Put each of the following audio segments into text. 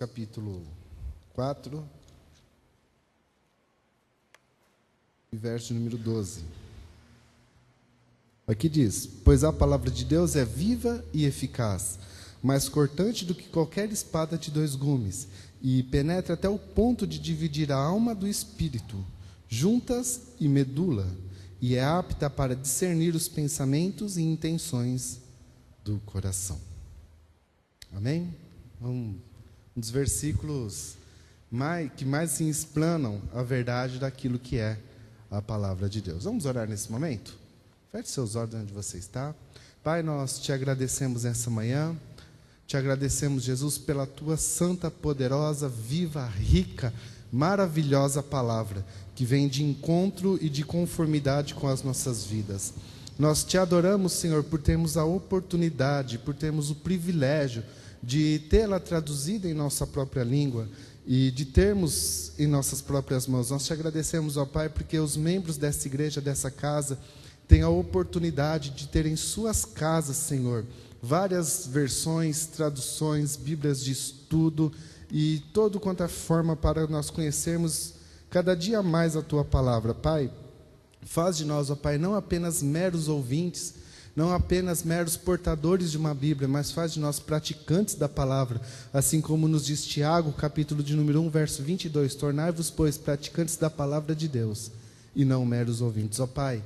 capítulo 4, e verso número 12. Aqui diz: pois a palavra de Deus é viva e eficaz, mais cortante do que qualquer espada de dois gumes, e penetra até o ponto de dividir a alma do espírito, juntas e medula, e é apta para discernir os pensamentos e intenções do coração. Amém? Um dos versículos que mais se explanam a verdade daquilo que é a palavra de Deus. Vamos orar nesse momento? Feche seus olhos onde você está. Pai, nós te agradecemos essa manhã. Te agradecemos, Jesus, pela tua santa, poderosa, viva, rica, maravilhosa palavra, que vem de encontro e de conformidade com as nossas vidas. Nós te adoramos, Senhor, por termos a oportunidade, por termos o privilégio de tê-la traduzida em nossa própria língua e de termos em nossas próprias mãos. Nós te agradecemos, ó Pai, porque os membros dessa igreja, dessa casa, têm a oportunidade de ter em suas casas, Senhor, várias versões, traduções, bíblias de estudo e todo quanto é forma para nós conhecermos cada dia mais a tua palavra. Pai, faz de nós, ó Pai, não apenas meros ouvintes, não apenas meros portadores de uma Bíblia, mas faz de nós praticantes da palavra, assim como nos diz Tiago, capítulo de número 1, verso 22, tornai-vos, pois, praticantes da palavra de Deus, e não meros ouvintes. Ó Pai,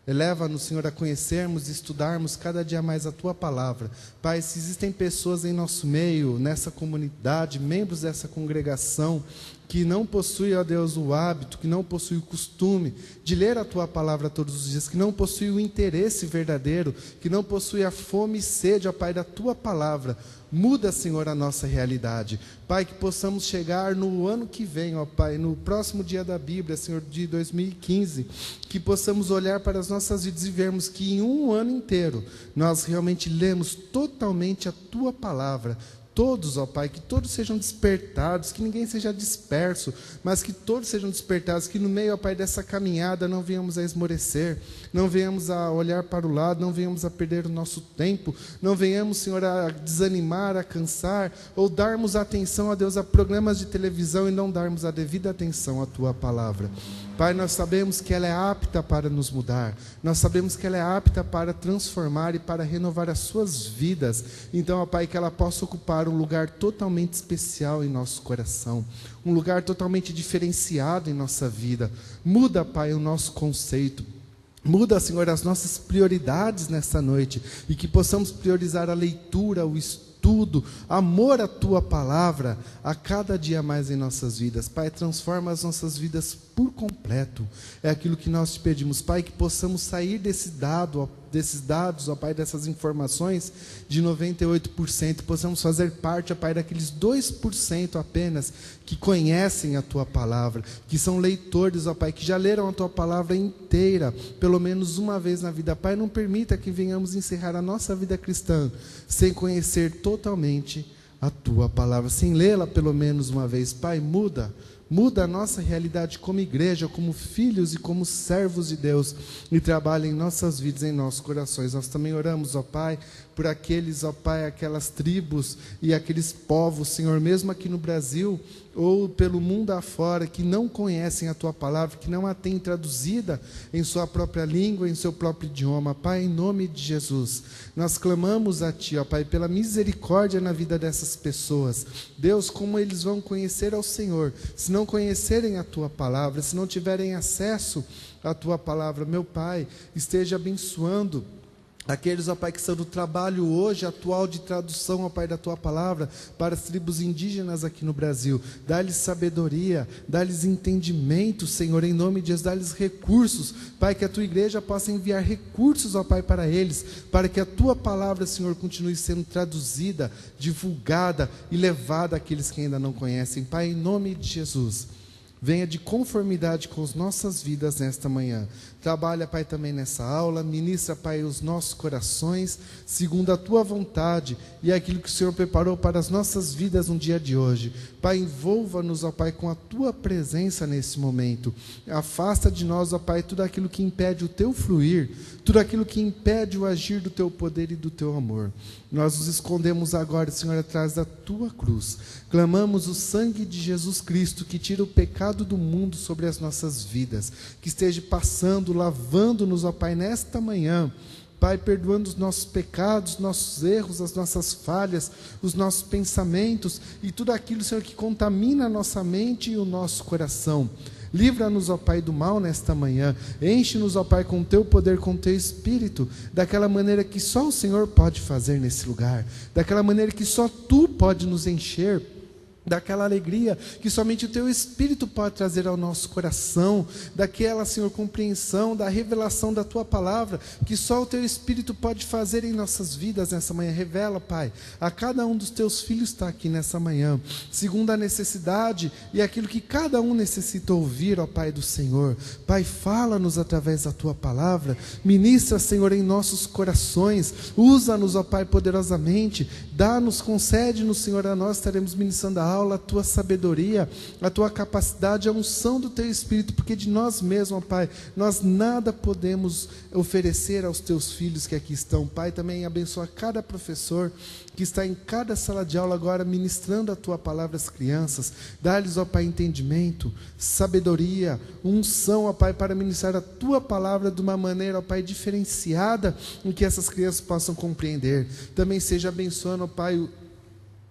eleva-nos, Senhor, a conhecermos e estudarmos cada dia mais a Tua palavra. Pai, se existem pessoas em nosso meio, nessa comunidade, membros dessa congregação, que não possuem, ó Deus, o hábito, que não possuem o costume de ler a Tua palavra todos os dias, que não possuem o interesse verdadeiro, que não possuem a fome e sede, ó Pai, da Tua palavra, muda, Senhor, a nossa realidade. Pai, que possamos chegar no ano que vem, ó Pai, no próximo dia da Bíblia, Senhor, de 2015, que possamos olhar para as nossas vidas e vermos que em um ano inteiro nós realmente lemos totalmente a Tua palavra. Todos, ó Pai, que todos sejam despertados, que ninguém seja disperso, mas que todos sejam despertados, que no meio, ó Pai, dessa caminhada não venhamos a esmorecer, não venhamos a olhar para o lado, não venhamos a perder o nosso tempo, não venhamos, Senhor, a desanimar, a cansar, ou darmos atenção, ó Deus, a programas de televisão e não darmos a devida atenção à Tua palavra. Pai, nós sabemos que ela é apta para nos mudar, nós sabemos que ela é apta para transformar e para renovar as suas vidas. Então, ó Pai, que ela possa ocupar um lugar totalmente especial em nosso coração, um lugar totalmente diferenciado em nossa vida. Muda, Pai, o nosso conceito. Muda, Senhor, as nossas prioridades nessa noite, e que possamos priorizar a leitura, o estudo, amor à Tua palavra a cada dia mais em nossas vidas. Pai, transforma as nossas vidas por completo. É aquilo que nós te pedimos, Pai, que possamos sair desses dados, ó Pai, dessas informações de 98%, possamos fazer parte, ó Pai, daqueles 2% apenas que conhecem a Tua palavra, que são leitores, ó Pai, que já leram a Tua palavra inteira, pelo menos uma vez na vida. Pai, não permita que venhamos encerrar a nossa vida cristã sem conhecer totalmente a Tua palavra, sem lê-la pelo menos uma vez. Pai, muda a nossa realidade como igreja, como filhos e como servos de Deus, e trabalha em nossas vidas, em nossos corações. Nós também oramos, ó Pai, por aqueles, ó Pai, aquelas tribos e aqueles povos, Senhor, mesmo aqui no Brasil ou pelo mundo afora, que não conhecem a Tua palavra, que não a têm traduzida em sua própria língua, em seu próprio idioma. Pai, em nome de Jesus, nós clamamos a Ti, ó Pai, pela misericórdia na vida dessas pessoas. Deus, como eles vão conhecer ao Senhor, se não conhecerem a Tua palavra, se não tiverem acesso à Tua palavra? Meu Pai, esteja abençoando aqueles, ó Pai, que são do trabalho hoje atual de tradução, ó Pai, da Tua palavra para as tribos indígenas aqui no Brasil. Dá-lhes sabedoria, dá-lhes entendimento, Senhor, em nome de Jesus, dá-lhes recursos, Pai, que a Tua igreja possa enviar recursos, ó Pai, para eles, para que a Tua palavra, Senhor, continue sendo traduzida, divulgada e levada àqueles que ainda não conhecem. Pai, em nome de Jesus, venha de conformidade com as nossas vidas nesta manhã. Trabalha, Pai, também nessa aula, ministra, Pai, os nossos corações, segundo a Tua vontade e aquilo que o Senhor preparou para as nossas vidas no dia de hoje. Pai, envolva-nos, ó Pai, com a Tua presença nesse momento. Afasta de nós, ó Pai, tudo aquilo que impede o Teu fluir, tudo aquilo que impede o agir do Teu poder e do Teu amor. Nós nos escondemos agora, Senhor, atrás da Tua cruz. Clamamos o sangue de Jesus Cristo, que tira o pecado do mundo sobre as nossas vidas, que esteja passando, lavando-nos, ó Pai, nesta manhã. Pai, perdoando os nossos pecados, nossos erros, as nossas falhas, os nossos pensamentos e tudo aquilo, Senhor, que contamina a nossa mente e o nosso coração. Livra-nos, ó Pai, do mal nesta manhã. Enche-nos, ó Pai, com o Teu poder, com o Teu Espírito, daquela maneira que só o Senhor pode fazer nesse lugar, daquela maneira que só Tu pode nos encher, daquela alegria que somente o Teu Espírito pode trazer ao nosso coração, daquela, Senhor, compreensão, da revelação da Tua palavra, que só o Teu Espírito pode fazer em nossas vidas nessa manhã. Revela, Pai, a cada um dos Teus filhos está aqui nessa manhã, segundo a necessidade e aquilo que cada um necessita ouvir, ó Pai do Senhor. Pai, fala-nos através da Tua palavra, ministra, Senhor, em nossos corações, usa-nos, ó Pai, poderosamente, dá-nos, concede-nos, Senhor, a nós estaremos ministrando a aula, a Tua sabedoria, a Tua capacidade, a unção do Teu Espírito, porque de nós mesmos, ó Pai, nós nada podemos oferecer aos Teus filhos que aqui estão. Pai, também abençoa cada professor que está em cada sala de aula agora ministrando a Tua palavra às crianças. Dá-lhes, ó Pai, entendimento, sabedoria, unção, ó Pai, para ministrar a Tua palavra de uma maneira, ó Pai, diferenciada, em que essas crianças possam compreender. Também seja abençoando, ó Pai,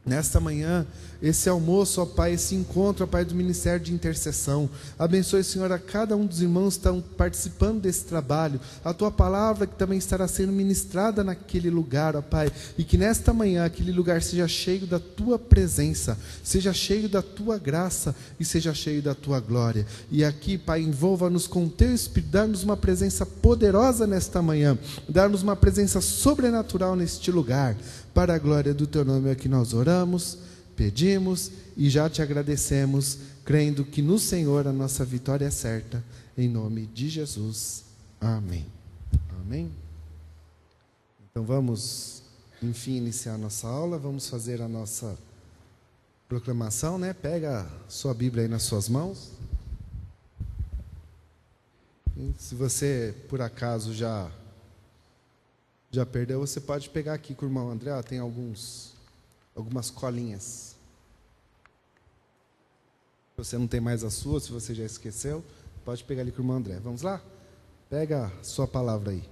nesta manhã, esse almoço, ó Pai, esse encontro, ó Pai, do Ministério de Intercessão. Abençoe, Senhor, a cada um dos irmãos que estão participando desse trabalho, a Tua palavra que também estará sendo ministrada naquele lugar, ó Pai, e que nesta manhã aquele lugar seja cheio da Tua presença, seja cheio da Tua graça e seja cheio da Tua glória. E aqui, Pai, envolva-nos com o Teu Espírito, dá-nos uma presença poderosa nesta manhã, dá-nos uma presença sobrenatural neste lugar. Para a glória do Teu nome é que nós oramos, pedimos e já Te agradecemos, crendo que no Senhor a nossa vitória é certa, em nome de Jesus. Amém. Amém. Então vamos, enfim, iniciar a nossa aula, vamos fazer a nossa proclamação, né? Pega a sua Bíblia aí nas suas mãos. E se você, por acaso, já perdeu, você pode pegar aqui com o irmão André, tem algumas colinhas. Se você não tem mais a sua, se você já esqueceu, pode pegar ali com o irmão André. Vamos lá? Pega a sua palavra aí.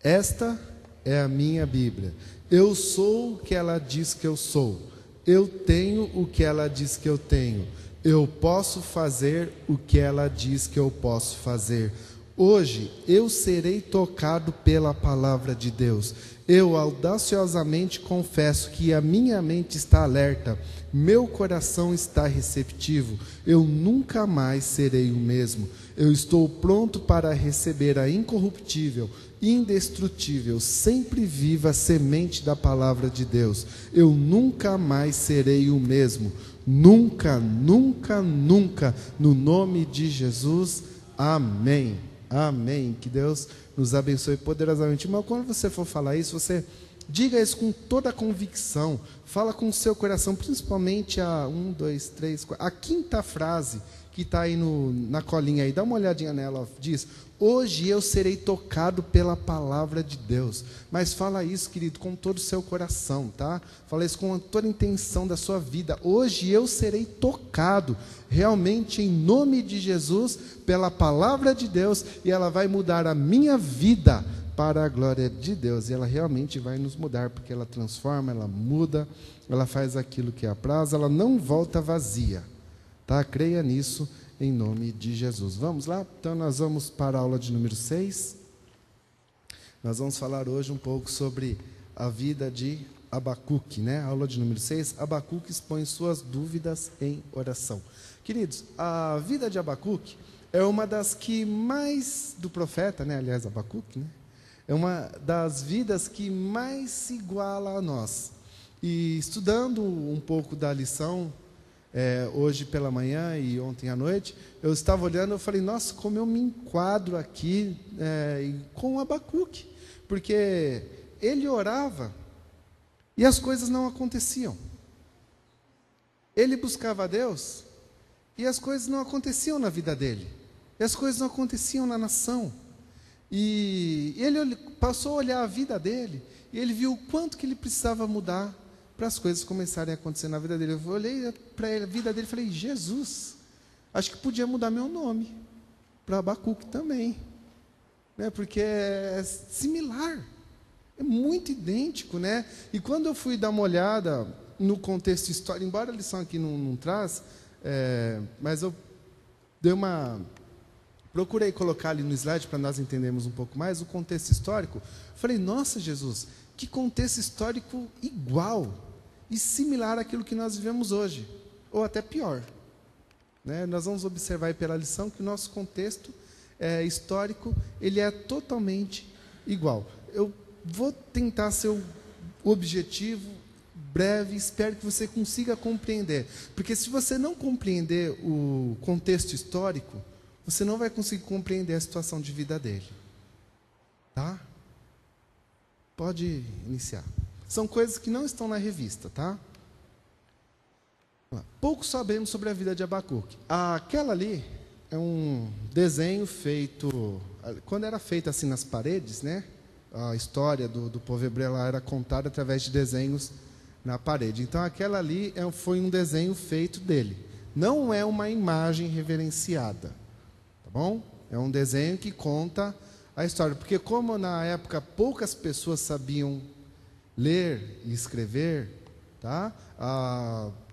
Esta é a minha Bíblia. Eu sou o que ela diz que eu sou. Eu tenho o que ela diz que eu tenho. Eu posso fazer o que ela diz que eu posso fazer. Hoje eu serei tocado pela palavra de Deus. Eu audaciosamente confesso que a minha mente está alerta, meu coração está receptivo. Eu nunca mais serei o mesmo. Eu estou pronto para receber a incorruptível, indestrutível, sempre viva semente da palavra de Deus. Eu nunca mais serei o mesmo. Nunca, nunca, nunca. No nome de Jesus. Amém. Amém. Que Deus nos abençoe poderosamente. Irmão, quando você for falar isso, você diga isso com toda a convicção. Fala com o seu coração, principalmente a 4, a quinta frase que está aí na colinha aí. Dá uma olhadinha nela, ó. Diz: hoje eu serei tocado pela palavra de Deus. Mas fala isso, querido, com todo o seu coração, tá? Fala isso com toda a intenção da sua vida. Hoje eu serei tocado, realmente, em nome de Jesus, pela palavra de Deus, e ela vai mudar a minha vida para a glória de Deus. E ela realmente vai nos mudar, porque ela transforma, ela muda, ela faz aquilo que apraz, ela não volta vazia, tá? Creia nisso, em nome de Jesus. Vamos lá? Então nós vamos para a aula de número 6. Nós vamos falar hoje um pouco sobre a vida de Abacuque, né? Aula de número 6, Abacuque expõe suas dúvidas em oração. Queridos, a vida de Abacuque é uma das que mais, do profeta, né? Aliás, Abacuque, né? É uma das vidas que mais se iguala a nós. E estudando um pouco da lição hoje pela manhã e ontem à noite, eu estava olhando, eu falei, nossa, como eu me enquadro aqui com Abacuque, porque ele orava e as coisas não aconteciam. Ele buscava a Deus e as coisas não aconteciam na vida dele, e as coisas não aconteciam na nação. E ele passou a olhar a vida dele, e ele viu o quanto que ele precisava mudar para as coisas começarem a acontecer na vida dele. Eu olhei para a vida dele e falei, Jesus, acho que podia mudar meu nome para Abacuque também, né? Porque é similar, é muito idêntico, né? E quando eu fui dar uma olhada no contexto histórico, embora a lição aqui não traz, mas eu procurei colocar ali no slide para nós entendermos um pouco mais o contexto histórico. Falei, nossa, Jesus, que contexto histórico igual e similar àquilo que nós vivemos hoje, ou até pior, né? Nós vamos observar aí pela lição que o nosso contexto histórico, ele é totalmente igual. Eu vou tentar ser objetivo, breve, espero que você consiga compreender, porque se você não compreender o contexto histórico, você não vai conseguir compreender a situação de vida dele. Tá? Pode iniciar. São coisas que não estão na revista, tá? Pouco sabemos sobre a vida de Abacuque. Aquela ali é um desenho feito, quando era feito assim nas paredes, né? A história do povo hebreu lá era contada através de desenhos na parede. Então aquela ali foi um desenho feito dele. Não é uma imagem reverenciada. Tá bom? É um desenho que conta a história. Porque como na época poucas pessoas sabiam ler e escrever, tá?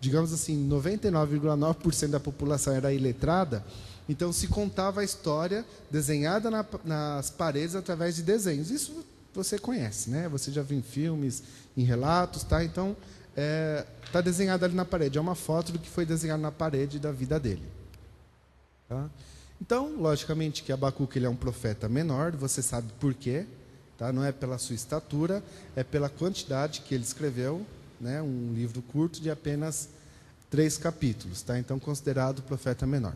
Digamos assim, 99,9% da população era iletrada, então se contava a história desenhada nas paredes através de desenhos. Isso você conhece, né? Você já viu em filmes, em relatos, tá? Então, está desenhado ali na parede. É uma foto do que foi desenhado na parede da vida dele. Tá? Então, logicamente que Abacuque ele é um profeta menor, você sabe por quê. Tá? Não é pela sua estatura, é pela quantidade que ele escreveu, né? Um livro curto de apenas 3 capítulos. Tá? Então, considerado profeta menor.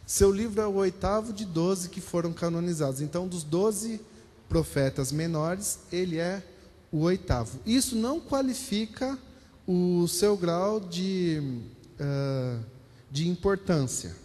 Seu livro é o 8º de 12 que foram canonizados. Então, dos 12 profetas menores, ele é o 8º. Isso não qualifica o seu grau de importância.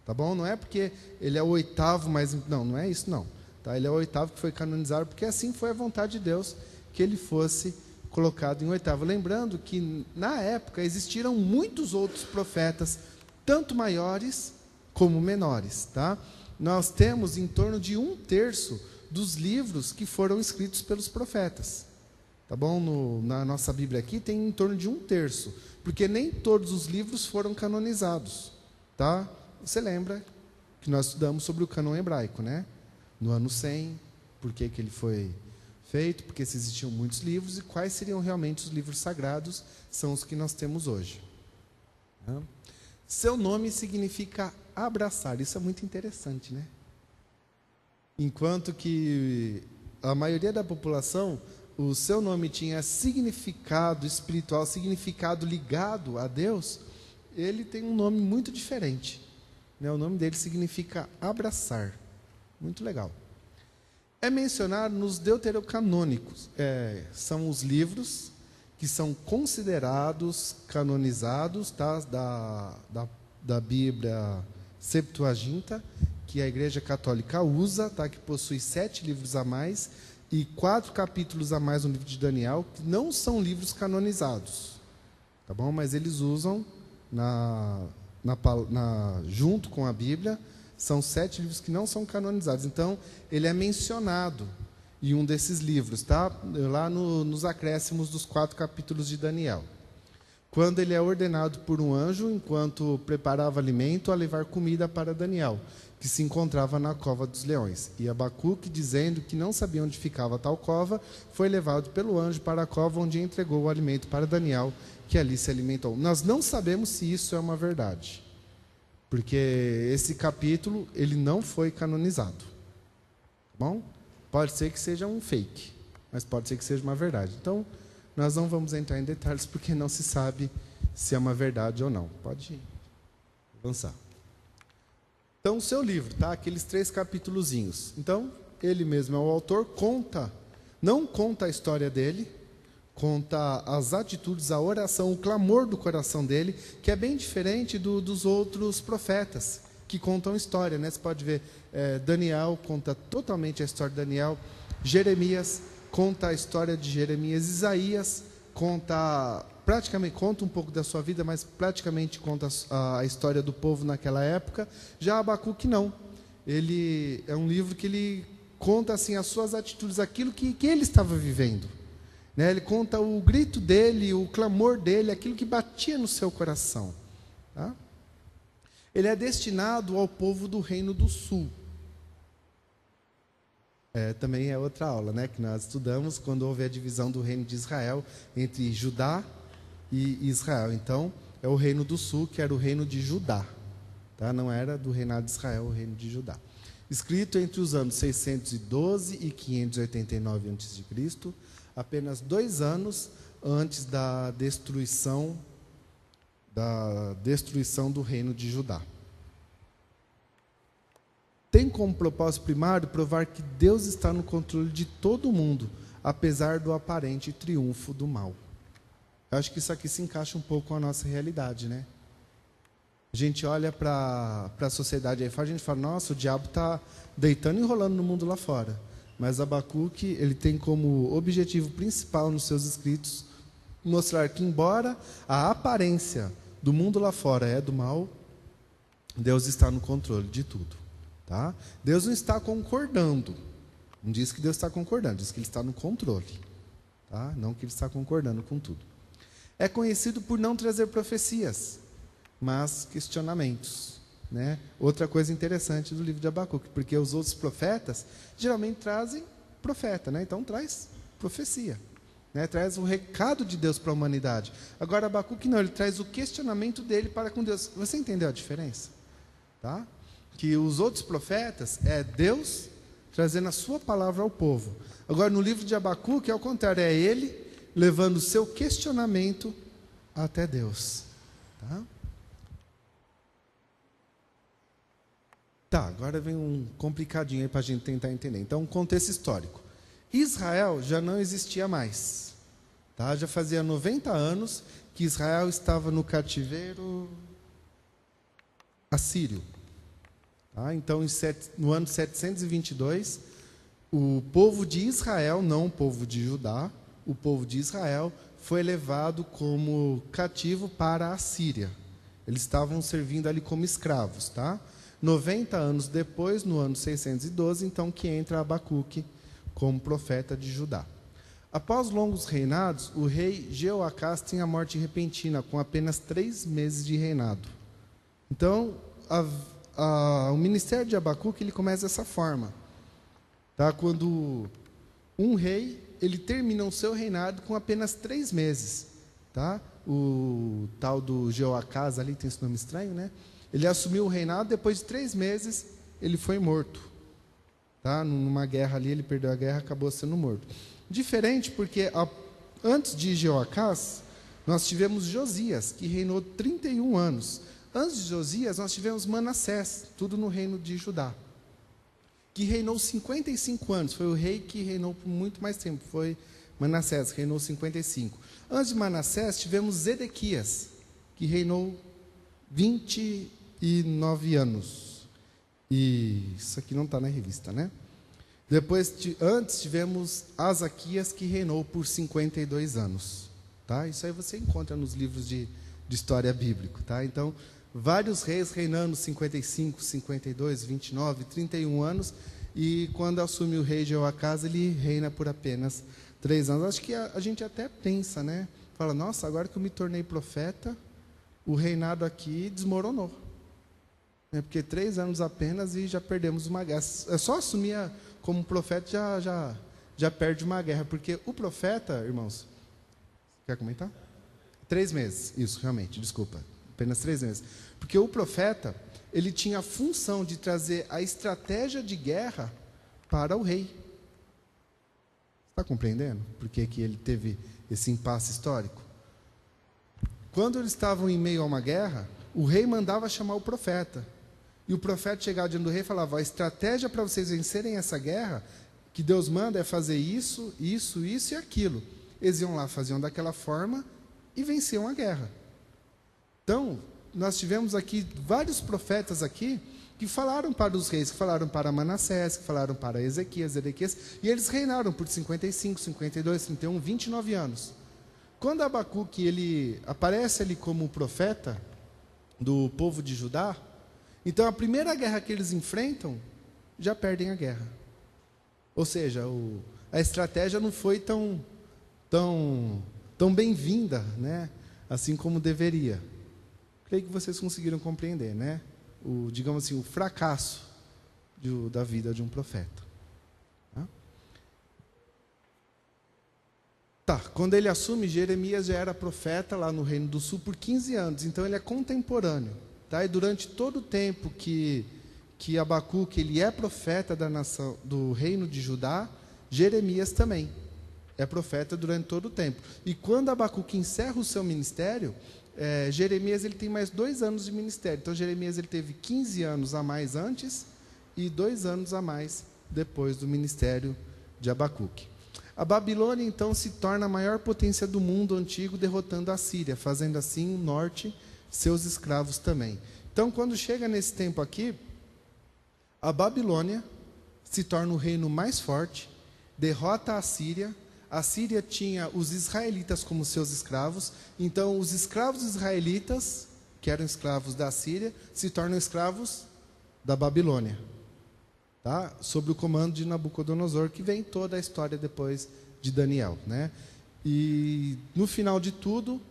Tá bom? Não é porque ele é o 8º, mas não é isso não. Tá? Ele é o 8º que foi canonizado, porque assim foi a vontade de Deus que ele fosse colocado em 8º. Lembrando que na época existiram muitos outros profetas, tanto maiores como menores. Tá? Nós temos em torno de 1/3 dos livros que foram escritos pelos profetas. Tá bom? Na nossa Bíblia aqui tem em torno de 1/3, porque nem todos os livros foram canonizados. Tá? Você lembra que nós estudamos sobre o cânon hebraico, né? No ano 100, por que ele foi feito, porque se existiam muitos livros e quais seriam realmente os livros sagrados, são os que nós temos hoje. Tá? Seu nome significa abraçar, isso é muito interessante, né? Enquanto que a maioria da população, o seu nome tinha significado espiritual, significado ligado a Deus, ele tem um nome muito diferente. Né? O nome dele significa abraçar. Muito legal. É mencionado nos deuterocanônicos. São os livros que são considerados canonizados, tá? da Bíblia Septuaginta, que a Igreja Católica usa, tá? Que possui 7 livros a mais e 4 capítulos a mais no livro de Daniel, que não são livros canonizados, tá bom? Mas eles usam junto com a Bíblia, são 7 livros que não são canonizados. Então, ele é mencionado em um desses livros, tá? Lá nos acréscimos dos 4 capítulos de Daniel. Quando ele é ordenado por um anjo, enquanto preparava alimento, a levar comida para Daniel, que se encontrava na cova dos leões. E Abacuque, dizendo que não sabia onde ficava tal cova, foi levado pelo anjo para a cova, onde entregou o alimento para Daniel, que ali se alimentou. Nós não sabemos se isso é uma verdade, porque esse capítulo ele não foi canonizado. Tá bom? Pode ser que seja um fake, mas pode ser que seja uma verdade. Então, nós não vamos entrar em detalhes, porque não se sabe se é uma verdade ou não. Pode avançar. Então, o seu livro, tá? Aqueles 3 capítulozinhos. Então, ele mesmo é o autor, não conta a história dele, conta as atitudes, a oração, o clamor do coração dele, que é bem diferente dos outros profetas, que contam história, né? Você pode ver, Daniel conta totalmente a história de Daniel, Jeremias conta a história de Jeremias, Isaías praticamente conta um pouco da sua vida, mas praticamente conta a história do povo naquela época. Já Abacuque não. Ele é um livro que ele conta assim as suas atitudes, aquilo que ele estava vivendo. Né? Ele conta o grito dele, o clamor dele, aquilo que batia no seu coração. Tá? Ele é destinado ao povo do Reino do Sul. Também é outra aula, né, que nós estudamos quando houve a divisão do Reino de Israel entre Judá e Israel. Então, é o Reino do Sul, que era o Reino de Judá. Tá? Não era do reinado de Israel, o Reino de Judá. Escrito entre os anos 612 e 589 a.C., apenas 2 anos antes da destruição do reino de Judá. Tem como propósito primário provar que Deus está no controle de todo o mundo, apesar do aparente triunfo do mal. Eu acho que isso aqui se encaixa um pouco com a nossa realidade, né? A gente olha para a sociedade aí fora, a gente fala, nossa, o diabo está deitando e enrolando no mundo lá fora. Mas Abacuque, ele tem como objetivo principal nos seus escritos mostrar que, embora a aparência do mundo lá fora é do mal, Deus está no controle de tudo. Tá? Deus não está concordando. Não diz que Deus está concordando, diz que Ele está no controle. Tá? Não que Ele está concordando com tudo. É conhecido por não trazer profecias, mas questionamentos. Né? Outra coisa interessante do livro de Abacuque, porque os outros profetas geralmente trazem profeta, né? Então traz profecia, né? Traz o recado de Deus para a humanidade. Agora Abacuque não, ele traz o questionamento dele para com Deus. Você entendeu a diferença? Tá? Que os outros profetas é Deus trazendo a sua palavra ao povo. Agora no livro de Abacuque é o contrário, é ele levando o seu questionamento até Deus. Tá? Tá, agora vem um complicadinho aí para a gente tentar entender. Então, um contexto histórico. Israel já não existia mais. Tá? Já fazia 90 anos que Israel estava no cativeiro assírio. Tá? Então, no ano 722, o povo de Israel, não o povo de Judá, o povo de Israel foi levado como cativo para a Síria. Eles estavam servindo ali como escravos, tá? 90 anos depois, no ano 612, então que entra Abacuque como profeta de Judá. Após longos reinados, o rei Jeoacás tem a morte repentina, com apenas 3 meses de reinado. Então, o ministério de Abacuque ele começa dessa forma. Tá? Quando um rei ele termina o seu reinado com apenas 3 meses. Tá? O tal do Jeoacás, ali tem esse nome estranho, né? Ele assumiu o reinado, depois de 3 meses, ele foi morto. Tá? Numa guerra ali, ele perdeu a guerra, acabou sendo morto. Diferente, porque antes de Jeoacás, nós tivemos Josias, que reinou 31 anos. Antes de Josias, nós tivemos Manassés, tudo no reino de Judá, que reinou 55 anos. Foi o rei que reinou por muito mais tempo, foi Manassés, reinou 55. Antes de Manassés, tivemos Zedequias, que reinou 29 anos. E isso aqui não está na revista, né? Antes tivemos Asaquias, que reinou por 52 anos. Tá? Isso aí você encontra nos livros de história bíblica. Tá? Então, vários reis reinando 55, 52, 29, 31 anos. E quando assume o rei Jeoacás, ele reina por apenas 3 anos. Acho que a gente até pensa, né? Fala, nossa, agora que eu me tornei profeta, o reinado aqui desmoronou. Porque 3 anos apenas e já perdemos uma guerra. É só assumir como profeta já perde uma guerra. Porque o profeta, irmãos, quer comentar? 3 meses, isso, realmente, desculpa. Apenas 3 meses. Porque o profeta, ele tinha a função de trazer a estratégia de guerra para o rei. Está compreendendo por que ele teve esse impasse histórico? quando eles estavam em meio a uma guerra, o rei mandava chamar o profeta. E o profeta chegava diante do rei e falava: a estratégia para vocês vencerem essa guerra, que Deus manda, é fazer isso, isso, isso e aquilo. Eles iam lá, faziam daquela forma e venciam a guerra. Então, nós tivemos aqui vários profetas aqui que falaram para os reis, que falaram para Manassés, que falaram para Ezequias, e eles reinaram por 55, 52, 31, 29 anos. Quando Abacuque ele aparece ali como profeta do povo de Judá, então a primeira guerra que eles enfrentam, já perdem a guerra. Ou seja, a estratégia não foi tão bem-vinda, né? Assim como deveria. Creio que vocês conseguiram compreender, né? Digamos assim, o fracasso da vida de um profeta. Tá, quando ele assume, Jeremias já era profeta lá no Reino do Sul por 15 anos, então ele é contemporâneo. Tá? E durante todo o tempo que Abacuque ele é profeta da nação, do Reino de Judá, Jeremias também é profeta durante todo o tempo. E quando Abacuque encerra o seu ministério, Jeremias ele tem mais 2 anos de ministério. Então Jeremias ele teve 15 anos a mais antes e 2 anos a mais depois do ministério de Abacuque. A Babilônia então se torna a maior potência do mundo antigo, derrotando a Síria, fazendo assim o norte seus escravos também. Então quando chega nesse tempo aqui, a Babilônia se torna o reino mais forte, derrota a Síria. A Síria tinha os israelitas como seus escravos, então os escravos israelitas, que eram escravos da Síria, se tornam escravos da Babilônia, tá? Sob o comando de Nabucodonosor, que vem toda a história depois de Daniel, né? E no final de tudo,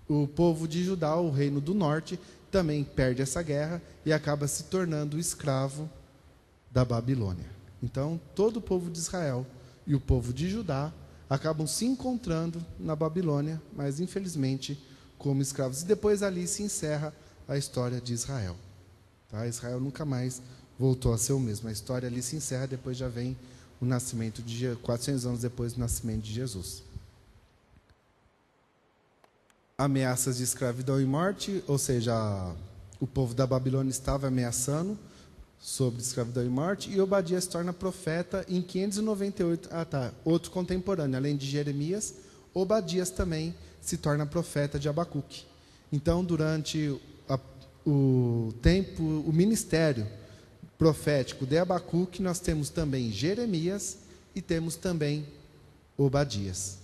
o povo de Judá, o reino do norte, também perde essa guerra e acaba se tornando escravo da Babilônia. Então, todo o povo de Israel e o povo de Judá acabam se encontrando na Babilônia, mas infelizmente como escravos. E depois ali se encerra a história de Israel. Tá? Israel nunca mais voltou a ser o mesmo. A história ali se encerra, depois já vem o nascimento de 400 anos depois do nascimento de Jesus. Ameaças de escravidão e morte, ou seja, o povo da Babilônia estava ameaçando sobre escravidão e morte, e Obadias se torna profeta em 598. Outro contemporâneo, além de Jeremias, Obadias também se torna profeta de Abacuque. Então, durante o ministério profético de Abacuque, nós temos também Jeremias e temos também Obadias.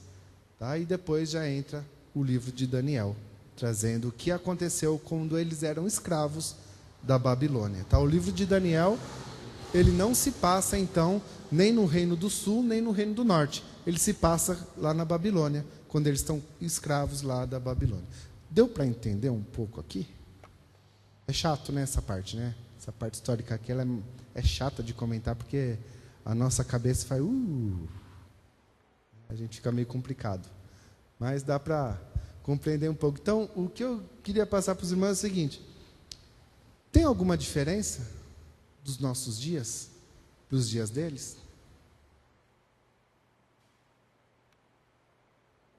Tá? E depois já entra o livro de Daniel, trazendo o que aconteceu quando eles eram escravos da Babilônia. Tá? O livro de Daniel, ele não se passa, então, nem no Reino do Sul, nem no Reino do Norte. Ele se passa lá na Babilônia, quando eles estão escravos lá da Babilônia. Deu para entender um pouco aqui? É chato, né, essa parte, né? Essa parte histórica aqui, ela é chata de comentar, porque a nossa cabeça faz... a gente fica meio complicado. Mas dá para compreender um pouco. Então, o que eu queria passar para os irmãos é o seguinte: tem alguma diferença dos nossos dias para os dias deles?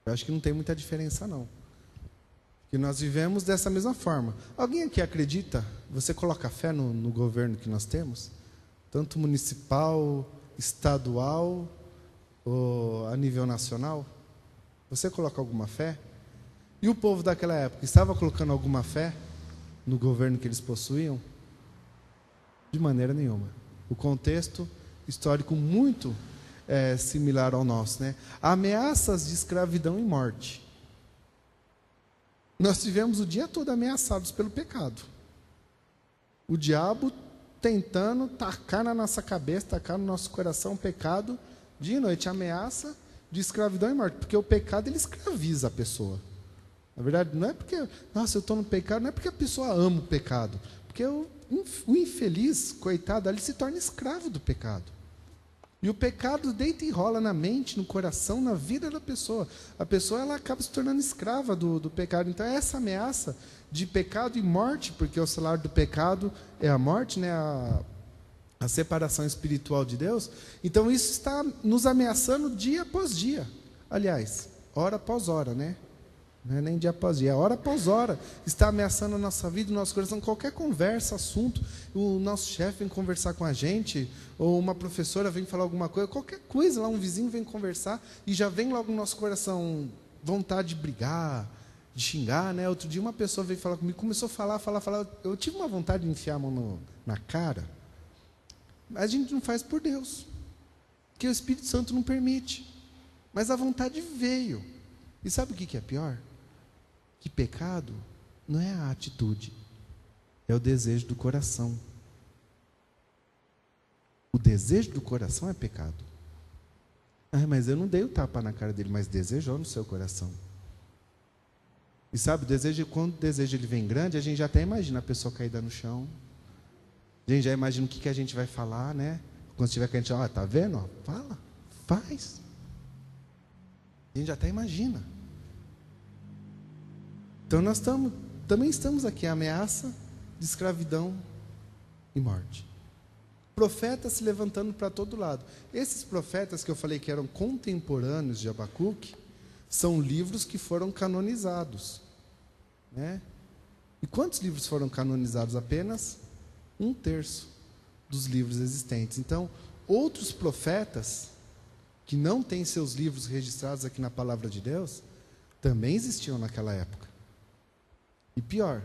Eu acho que não tem muita diferença, não. Porque nós vivemos dessa mesma forma. Alguém aqui acredita? Você coloca fé no governo que nós temos? Tanto municipal, estadual, ou a nível nacional? Você coloca alguma fé? E o povo daquela época estava colocando alguma fé no governo que eles possuíam? De maneira nenhuma. O contexto histórico muito similar ao nosso, né? Ameaças de escravidão e morte. Nós tivemos o dia todo ameaçados pelo pecado. O diabo tentando tacar na nossa cabeça, tacar no nosso coração o pecado, dia e noite, ameaça de escravidão e morte, porque o pecado ele escraviza a pessoa. Na verdade, não é porque, nossa, eu estou no pecado, não é porque a pessoa ama o pecado, porque o infeliz, coitado, ele se torna escravo do pecado. E o pecado deita e rola na mente, no coração, na vida da pessoa. A pessoa ela acaba se tornando escrava do pecado. Então, essa ameaça de pecado e morte, porque o salário do pecado é a morte, né? A separação espiritual de Deus. Então, isso está nos ameaçando dia após dia. Aliás, hora após hora, né? Não é nem dia após dia, é hora após hora. Está ameaçando a nossa vida, o nosso coração. Qualquer conversa, assunto, o nosso chefe vem conversar com a gente, ou uma professora vem falar alguma coisa, qualquer coisa lá, um vizinho vem conversar, e já vem logo no nosso coração vontade de brigar, de xingar, né? Outro dia uma pessoa veio falar comigo, começou a falar. Eu tive uma vontade de enfiar a mão na cara. Mas a gente não faz por Deus, porque o Espírito Santo não permite. Mas a vontade veio. E sabe o que é pior? Que pecado não é a atitude, é o desejo do coração. O desejo do coração é pecado. Ah, mas eu não dei o tapa na cara dele, mas desejou no seu coração. E sabe, o desejo, quando o desejo ele vem grande, a gente já até imagina a pessoa caída no chão. A gente já imagina o que a gente vai falar, né? Quando estiver caindo no chão, tá vendo? Ó, fala, faz. A gente já até imagina. Então nós também estamos aqui, a ameaça de escravidão e morte. Profetas se levantando para todo lado. Esses profetas que eu falei que eram contemporâneos de Abacuque, são livros que foram canonizados, né? E quantos livros foram canonizados? Apenas 1/3 dos livros existentes. Então, outros profetas que não têm seus livros registrados aqui na Palavra de Deus, também existiam naquela época. E pior,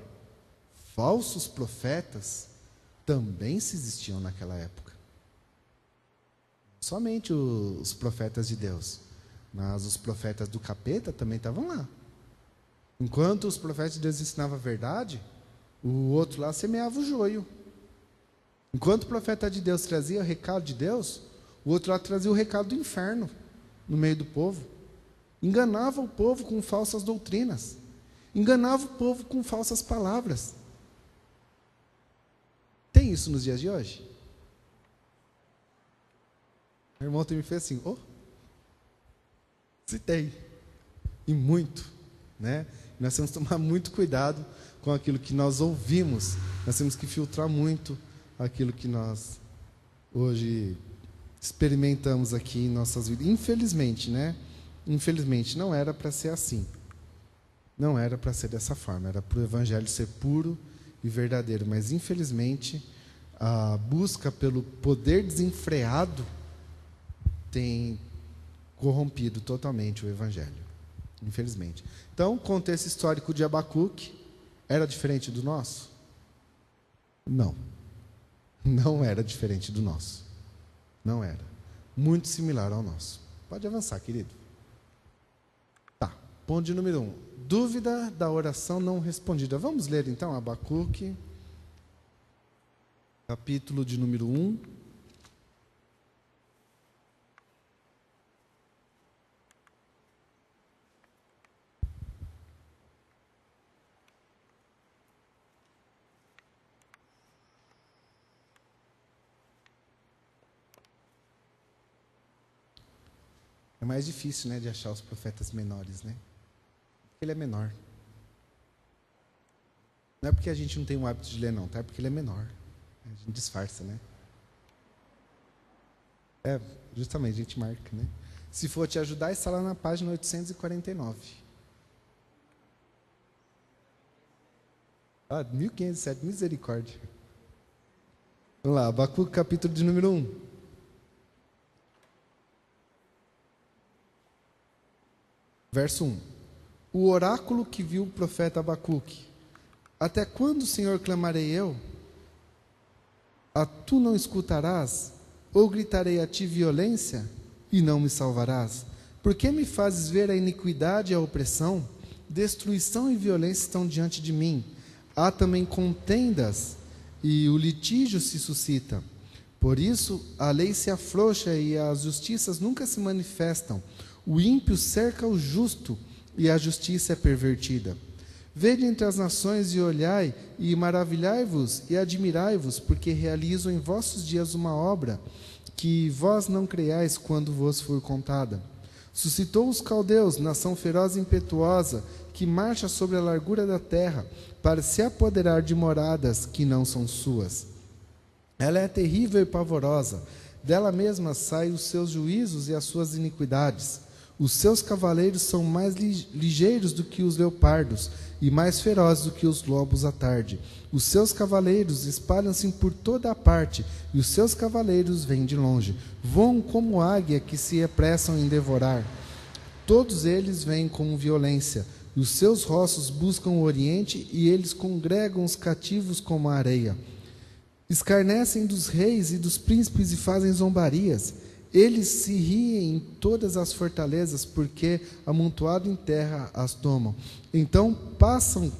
falsos profetas também se existiam naquela época. Somente os profetas de Deus, mas os profetas do capeta também estavam lá. Enquanto os profetas de Deus ensinavam a verdade, o outro lá semeava o joio. Enquanto o profeta de Deus trazia o recado de Deus, o outro lá trazia o recado do inferno no meio do povo. Enganava o povo com falsas doutrinas. Enganava o povo com falsas palavras. Tem isso nos dias de hoje? O irmão me fez assim, se tem. E muito, né? Nós temos que tomar muito cuidado com aquilo que nós ouvimos. Nós temos que filtrar muito aquilo que nós hoje experimentamos aqui em nossas vidas. Infelizmente, né? Infelizmente, não era para ser assim. Não era para ser dessa forma. Era para o Evangelho ser puro e verdadeiro. Mas, infelizmente, a busca pelo poder desenfreado tem corrompido totalmente o Evangelho. Infelizmente. Então, o contexto histórico de Abacuque era diferente do nosso? Não. Não era diferente do nosso. Não era. Muito similar ao nosso. Pode avançar, querido. Tá. Ponto de número 1. Dúvida da oração não respondida. Vamos ler então Abacuque, capítulo de número 1. É mais difícil, né, de achar os profetas menores, né? Ele é menor. Não é porque a gente não tem o hábito de ler, não, tá? É porque ele é menor. A gente disfarça, né? Justamente, a gente marca, né? Se for te ajudar, está lá na página 849. 1507, misericórdia. Vamos lá, Abacuque, capítulo de número 1. Verso 1. O oráculo que viu o profeta Abacuque. Até quando, Senhor, clamarei eu? A tu não escutarás? Ou gritarei a ti violência, e não me salvarás? Por que me fazes ver a iniquidade e a opressão? Destruição e violência estão diante de mim. Há também contendas, e o litígio se suscita. Por isso, a lei se afrouxa e as justiças nunca se manifestam. O ímpio cerca o justo, e a justiça é pervertida. Vede entre as nações e olhai, e maravilhai-vos e admirai-vos, porque realizo em vossos dias uma obra, que vós não creiais quando vos for contada. Suscitou os caldeus, nação feroz e impetuosa, que marcha sobre a largura da terra, para se apoderar de moradas que não são suas. Ela é terrível e pavorosa, dela mesma saem os seus juízos e as suas iniquidades. Os seus cavaleiros são mais ligeiros do que os leopardos e mais ferozes do que os lobos à tarde. Os seus cavaleiros espalham-se por toda a parte, e os seus cavaleiros vêm de longe. Voam como águia que se apressam em devorar. Todos eles vêm com violência. E os seus rostos buscam o oriente, e eles congregam os cativos como a areia. Escarnecem dos reis e dos príncipes e fazem zombarias. Eles se riem em todas as fortalezas, porque amontoado em terra as tomam. Então passam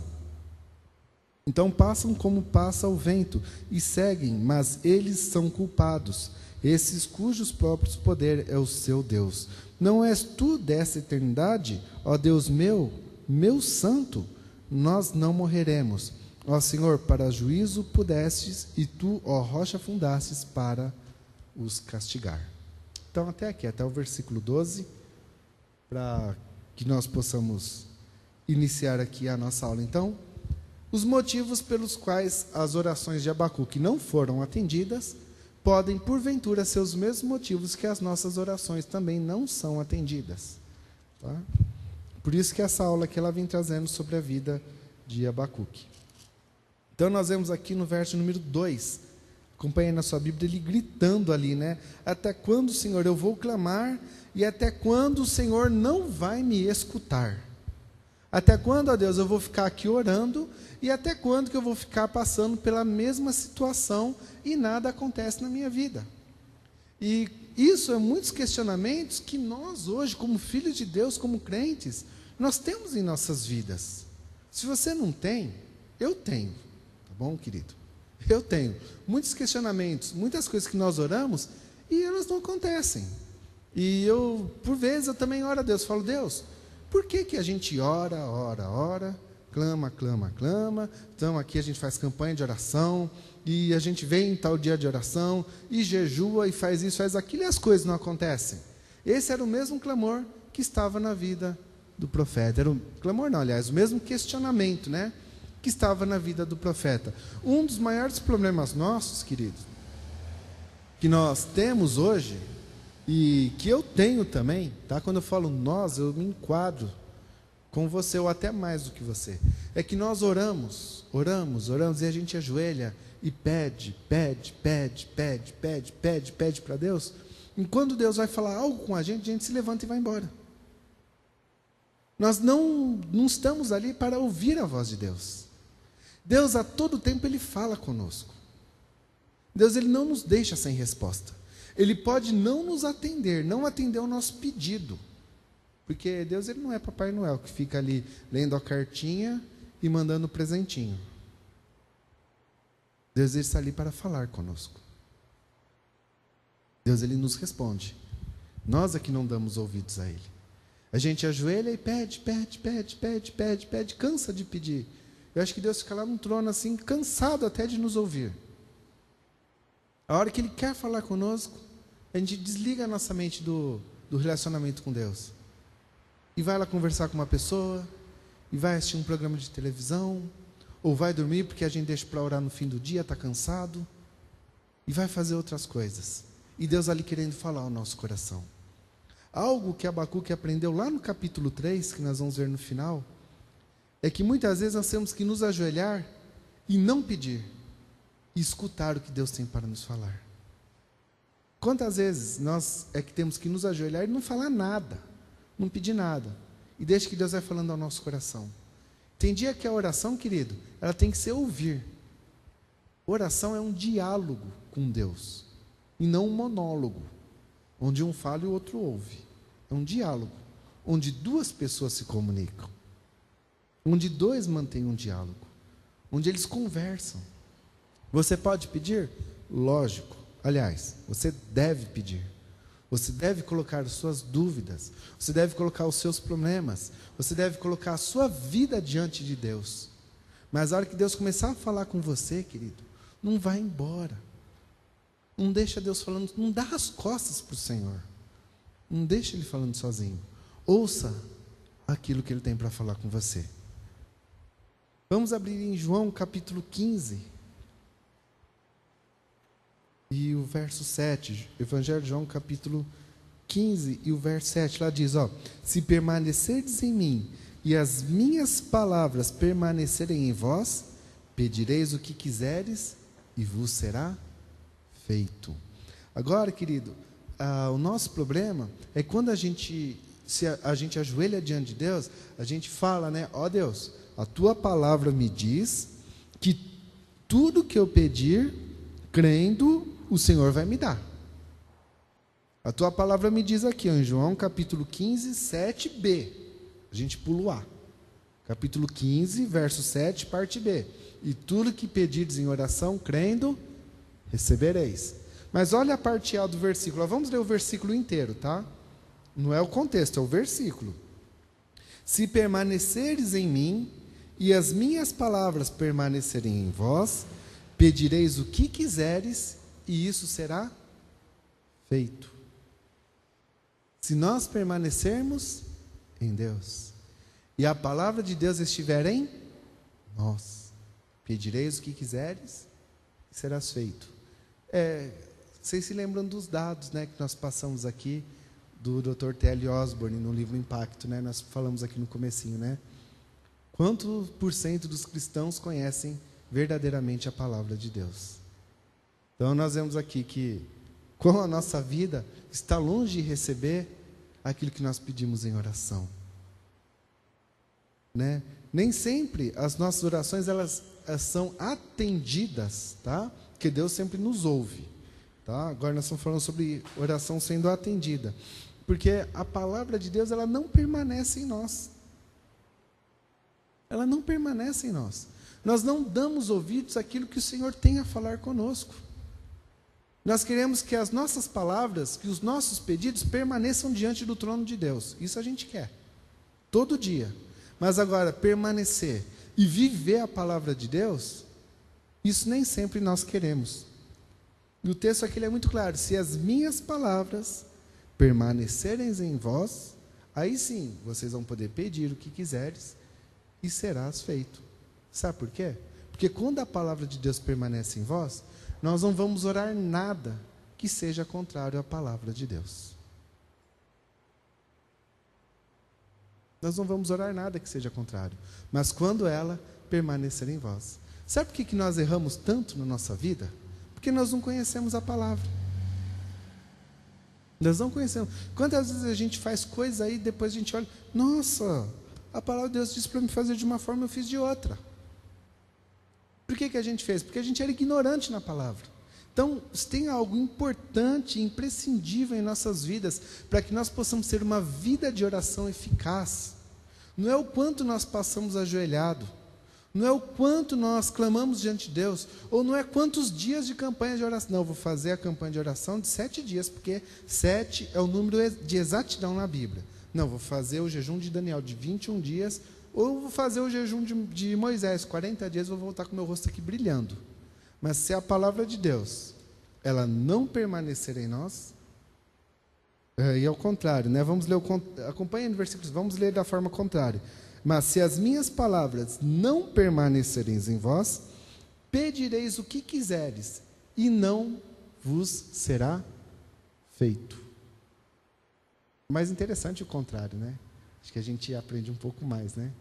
como passa o vento, e seguem, mas eles são culpados, esses cujos próprios poder é o seu Deus. Não és tu dessa eternidade, ó Deus meu, meu santo? Nós não morreremos. Ó Senhor, para juízo pudestes, e tu, ó rocha, fundastes para os castigar. Então, até aqui, até o versículo 12, para que nós possamos iniciar aqui a nossa aula. Então, os motivos pelos quais as orações de Abacuque não foram atendidas podem, porventura, ser os mesmos motivos que as nossas orações também não são atendidas. Tá? Por isso que essa aula aqui ela vem trazendo sobre a vida de Abacuque. Então, nós vemos aqui no verso número 2, acompanhe na sua Bíblia, ele gritando ali, né? Até quando, Senhor, eu vou clamar, e até quando o Senhor não vai me escutar? Até quando, ó Deus, eu vou ficar aqui orando, e até quando que eu vou ficar passando pela mesma situação e nada acontece na minha vida? E isso é muitos questionamentos que nós hoje, como filhos de Deus, como crentes, nós temos em nossas vidas. Se você não tem, eu tenho, tá bom, querido? Eu tenho muitos questionamentos, muitas coisas que nós oramos e elas não acontecem. E por vezes, eu também oro a Deus, falo, Deus, por que a gente ora, clama, então aqui a gente faz campanha de oração, e a gente vem em tal dia de oração, e jejua, e faz isso, faz aquilo, e as coisas não acontecem. Esse era o mesmo clamor que estava na vida do profeta. Era o clamor não, aliás, o mesmo questionamento, né? Que estava na vida do profeta. Um dos maiores problemas nossos, queridos, que nós temos hoje, e que eu tenho também, tá? Quando eu falo nós, eu me enquadro com você, ou até mais do que você, é que nós oramos, e a gente ajoelha e pede para Deus, e quando Deus vai falar algo com a gente se levanta e vai embora. Nós não estamos ali para ouvir a voz de Deus. Deus, a todo tempo, Ele fala conosco. Deus, Ele não nos deixa sem resposta. Ele pode não nos atender, não atender ao nosso pedido. Porque Deus, Ele não é Papai Noel, que fica ali lendo a cartinha e mandando o presentinho. Deus, Ele está ali para falar conosco. Deus, Ele nos responde. Nós é que não damos ouvidos a Ele. A gente ajoelha e pede, cansa de pedir. Eu acho que Deus fica lá no trono assim, cansado até de nos ouvir. A hora que Ele quer falar conosco, a gente desliga a nossa mente do relacionamento com Deus. E vai lá conversar com uma pessoa, e vai assistir um programa de televisão, ou vai dormir porque a gente deixa para orar no fim do dia, está cansado, e vai fazer outras coisas. E Deus ali querendo falar ao nosso coração. Algo que Abacuque aprendeu lá no capítulo 3, que nós vamos ver no final, é que muitas vezes nós temos que nos ajoelhar e não pedir, e escutar o que Deus tem para nos falar. Quantas vezes nós é que temos que nos ajoelhar e não falar nada, não pedir nada, e deixa que Deus vai falando ao nosso coração. Tem dia que a oração, querido, ela tem que ser ouvir. Oração é um diálogo com Deus, e não um monólogo, onde um fala e o outro ouve. É um diálogo, onde duas pessoas se comunicam, onde dois mantêm um diálogo, onde eles conversam. Você pode pedir? Lógico. Aliás, você deve pedir. Você deve colocar as suas dúvidas, você deve colocar os seus problemas, você deve colocar a sua vida diante de Deus. Mas a hora que Deus começar a falar com você, querido, não vai embora. Não deixa Deus falando, não dá as costas para o Senhor. Não deixa Ele falando sozinho. Ouça aquilo que Ele tem para falar com você. Vamos abrir em João capítulo 15. E o verso 7, Evangelho de João capítulo 15 e o verso 7, lá diz, se permanecerdes em mim e as minhas palavras permanecerem em vós, pedireis o que quiseres e vos será feito. Agora, querido, o nosso problema é quando se a gente ajoelha diante de Deus, a gente fala, né? Deus, a tua palavra me diz que tudo que eu pedir, crendo, o Senhor vai me dar. A tua palavra me diz aqui, em João capítulo 15, 7b. A gente pula o A. Capítulo 15, verso 7, parte B. E tudo que pedirdes em oração, crendo, recebereis. Mas olha a parte A do versículo. Vamos ler o versículo inteiro, tá? Não é o contexto, é o versículo. Se permaneceres em mim e as minhas palavras permanecerem em vós, pedireis o que quiseres e isso será feito. Se nós permanecermos em Deus e a palavra de Deus estiver em nós, pedireis o que quiseres e serás feito. Vocês se lembram dos dados, né, que nós passamos aqui do Dr. T.L. Osborne no livro Impacto, né? Nós falamos aqui no comecinho, né? Quanto por cento dos cristãos conhecem verdadeiramente a palavra de Deus? Então nós vemos aqui que como a nossa vida está longe de receber aquilo que nós pedimos em oração, né? Nem sempre as nossas orações elas são atendidas, tá? Porque Deus sempre nos ouve, tá? Agora nós estamos falando sobre oração sendo atendida, porque a palavra de Deus ela não permanece em nós. Ela não permanece em nós. Nós não damos ouvidos àquilo que o Senhor tem a falar conosco. Nós queremos que as nossas palavras, que os nossos pedidos permaneçam diante do trono de Deus. Isso a gente quer, todo dia. Mas agora, permanecer e viver a palavra de Deus, isso nem sempre nós queremos. E o texto aqui é muito claro. Se as minhas palavras permanecerem em vós, aí sim, vocês vão poder pedir o que quiseres e serás feito. Sabe por quê? Porque quando a palavra de Deus permanece em vós, nós não vamos orar nada que seja contrário à palavra de Deus. Nós não vamos orar nada que seja contrário, mas quando ela permanecer em vós. Sabe por que nós erramos tanto na nossa vida? Porque nós não conhecemos a palavra. Nós não conhecemos. Quantas vezes a gente faz coisa aí, depois a gente olha, nossa, a palavra de Deus disse para me fazer de uma forma, eu fiz de outra. Por que a gente fez? Porque a gente era ignorante na palavra. Então, se tem algo importante, imprescindível em nossas vidas, para que nós possamos ter uma vida de oração eficaz, não é o quanto nós passamos ajoelhado, não é o quanto nós clamamos diante de Deus, ou não é quantos dias de campanha de oração. Não, eu vou fazer a campanha de oração de 7 dias, porque 7 é o número de exatidão na Bíblia. Não, vou fazer o jejum de Daniel de 21 dias, ou vou fazer o jejum de Moisés, 40 dias, vou voltar com o meu rosto aqui brilhando. Mas se a palavra de Deus, ela não permanecer em nós, e ao contrário, né? Vamos ler acompanha no versículo, vamos ler da forma contrária. Mas se as minhas palavras não permanecerem em vós, pedireis o que quiseres, e não vos será feito. Mais interessante o contrário, né? Acho que a gente aprende um pouco mais, né?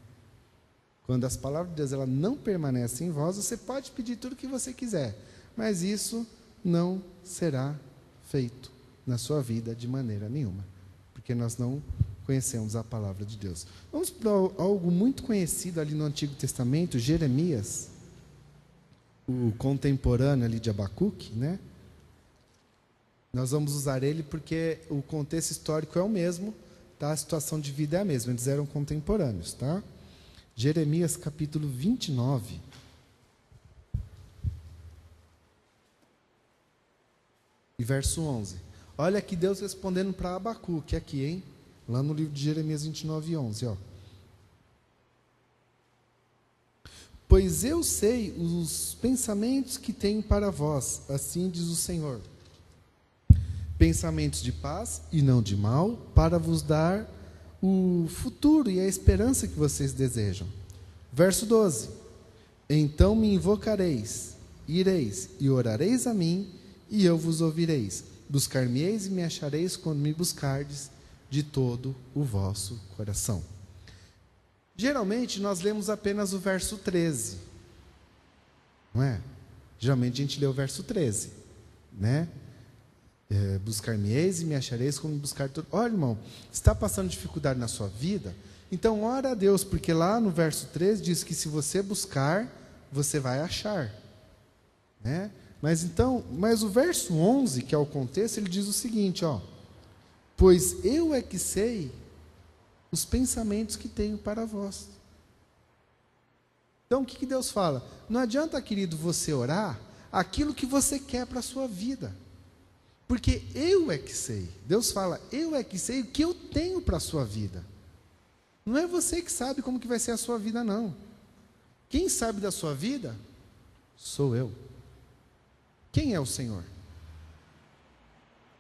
Quando as palavras de Deus ela não permanecem em vós, você pode pedir tudo o que você quiser, mas isso não será feito na sua vida de maneira nenhuma, porque nós não conhecemos a palavra de Deus. Vamos para algo muito conhecido ali no Antigo Testamento, Jeremias, o contemporâneo ali de Abacuque, né? Nós vamos usar ele porque o contexto histórico é o mesmo, tá? A situação de vida é a mesma, eles eram contemporâneos, tá? Jeremias capítulo 29. E verso 11. Olha aqui Deus respondendo para Abacuque aqui, hein? Lá no livro de Jeremias 29, 11, ó. Pois eu sei os pensamentos que tenho para vós, assim diz o Senhor. Pensamentos de paz e não de mal, para vos dar o futuro e a esperança que vocês desejam. Verso 12. Então me invocareis, ireis e orareis a mim, e eu vos ouvireis. buscar-me-eis e me achareis quando me buscardes de todo o vosso coração. Geralmente nós lemos apenas o verso 13, não é? Geralmente a gente lê o verso 13, né? Buscar-me-eis e me achareis quando me buscar todo... Olha, irmão, está passando dificuldade na sua vida? Então ora a Deus, porque lá no verso 13 diz que se você buscar, você vai achar, né? Mas o verso 11, que é o contexto, ele diz o seguinte, ó: pois eu é que sei os pensamentos que tenho para vós. Então o que Deus fala? Não adianta, querido, você orar aquilo que você quer para a sua vida, porque eu é que sei. Deus fala, eu é que sei o que eu tenho para a sua vida. Não é você que sabe como que vai ser a sua vida, não. Quem sabe da sua vida sou eu. Quem é o Senhor?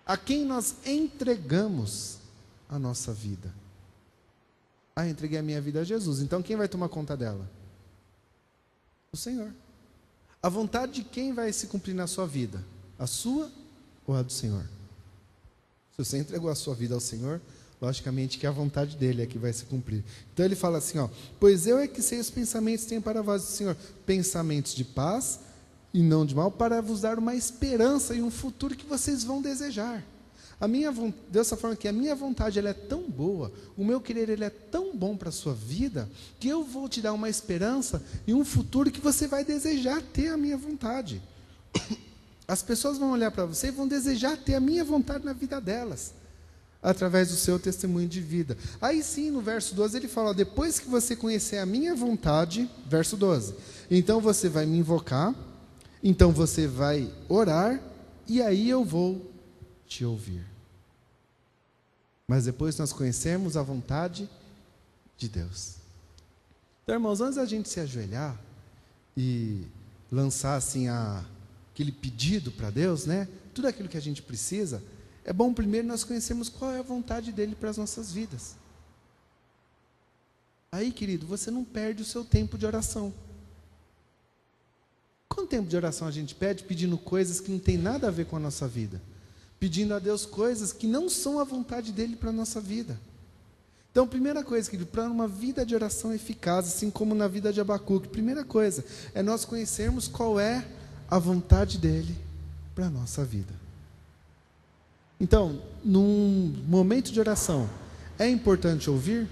A quem nós entregamos a nossa vida? Entreguei a minha vida a Jesus. Então quem vai tomar conta dela? O Senhor. A vontade de quem vai se cumprir na sua vida? A sua ou a do Senhor? Se você entregou a sua vida ao Senhor, logicamente que a vontade dele é que vai se cumprir. Então ele fala assim, ó: pois eu é que sei os pensamentos que tenho para vós, Senhor, pensamentos de paz e não de mal, para vos dar uma esperança e um futuro que vocês vão desejar. Dessa forma que a minha vontade ela é tão boa, o meu querer ele é tão bom para a sua vida, que eu vou te dar uma esperança e um futuro que você vai desejar ter a minha vontade. As pessoas vão olhar para você e vão desejar ter a minha vontade na vida delas, através do seu testemunho de vida. Aí sim, no verso 12 ele fala, depois que você conhecer a minha vontade, verso 12, então você vai me invocar, então você vai orar, e aí eu vou te ouvir. Mas depois nós conhecemos a vontade de Deus. Então, irmãos, antes da gente se ajoelhar e lançar assim aquele pedido para Deus, né? Tudo aquilo que a gente precisa, é bom primeiro nós conhecermos qual é a vontade dele para as nossas vidas. Aí, querido, você não perde o seu tempo de oração. Quanto tempo de oração a gente perde pedindo coisas que não tem nada a ver com a nossa vida? Pedindo a Deus coisas que não são a vontade dele para a nossa vida. Então, primeira coisa, querido, para uma vida de oração eficaz, assim como na vida de Abacuque, primeira coisa é nós conhecermos qual é a vontade dele para a nossa vida. Então, num momento de oração, é importante ouvir?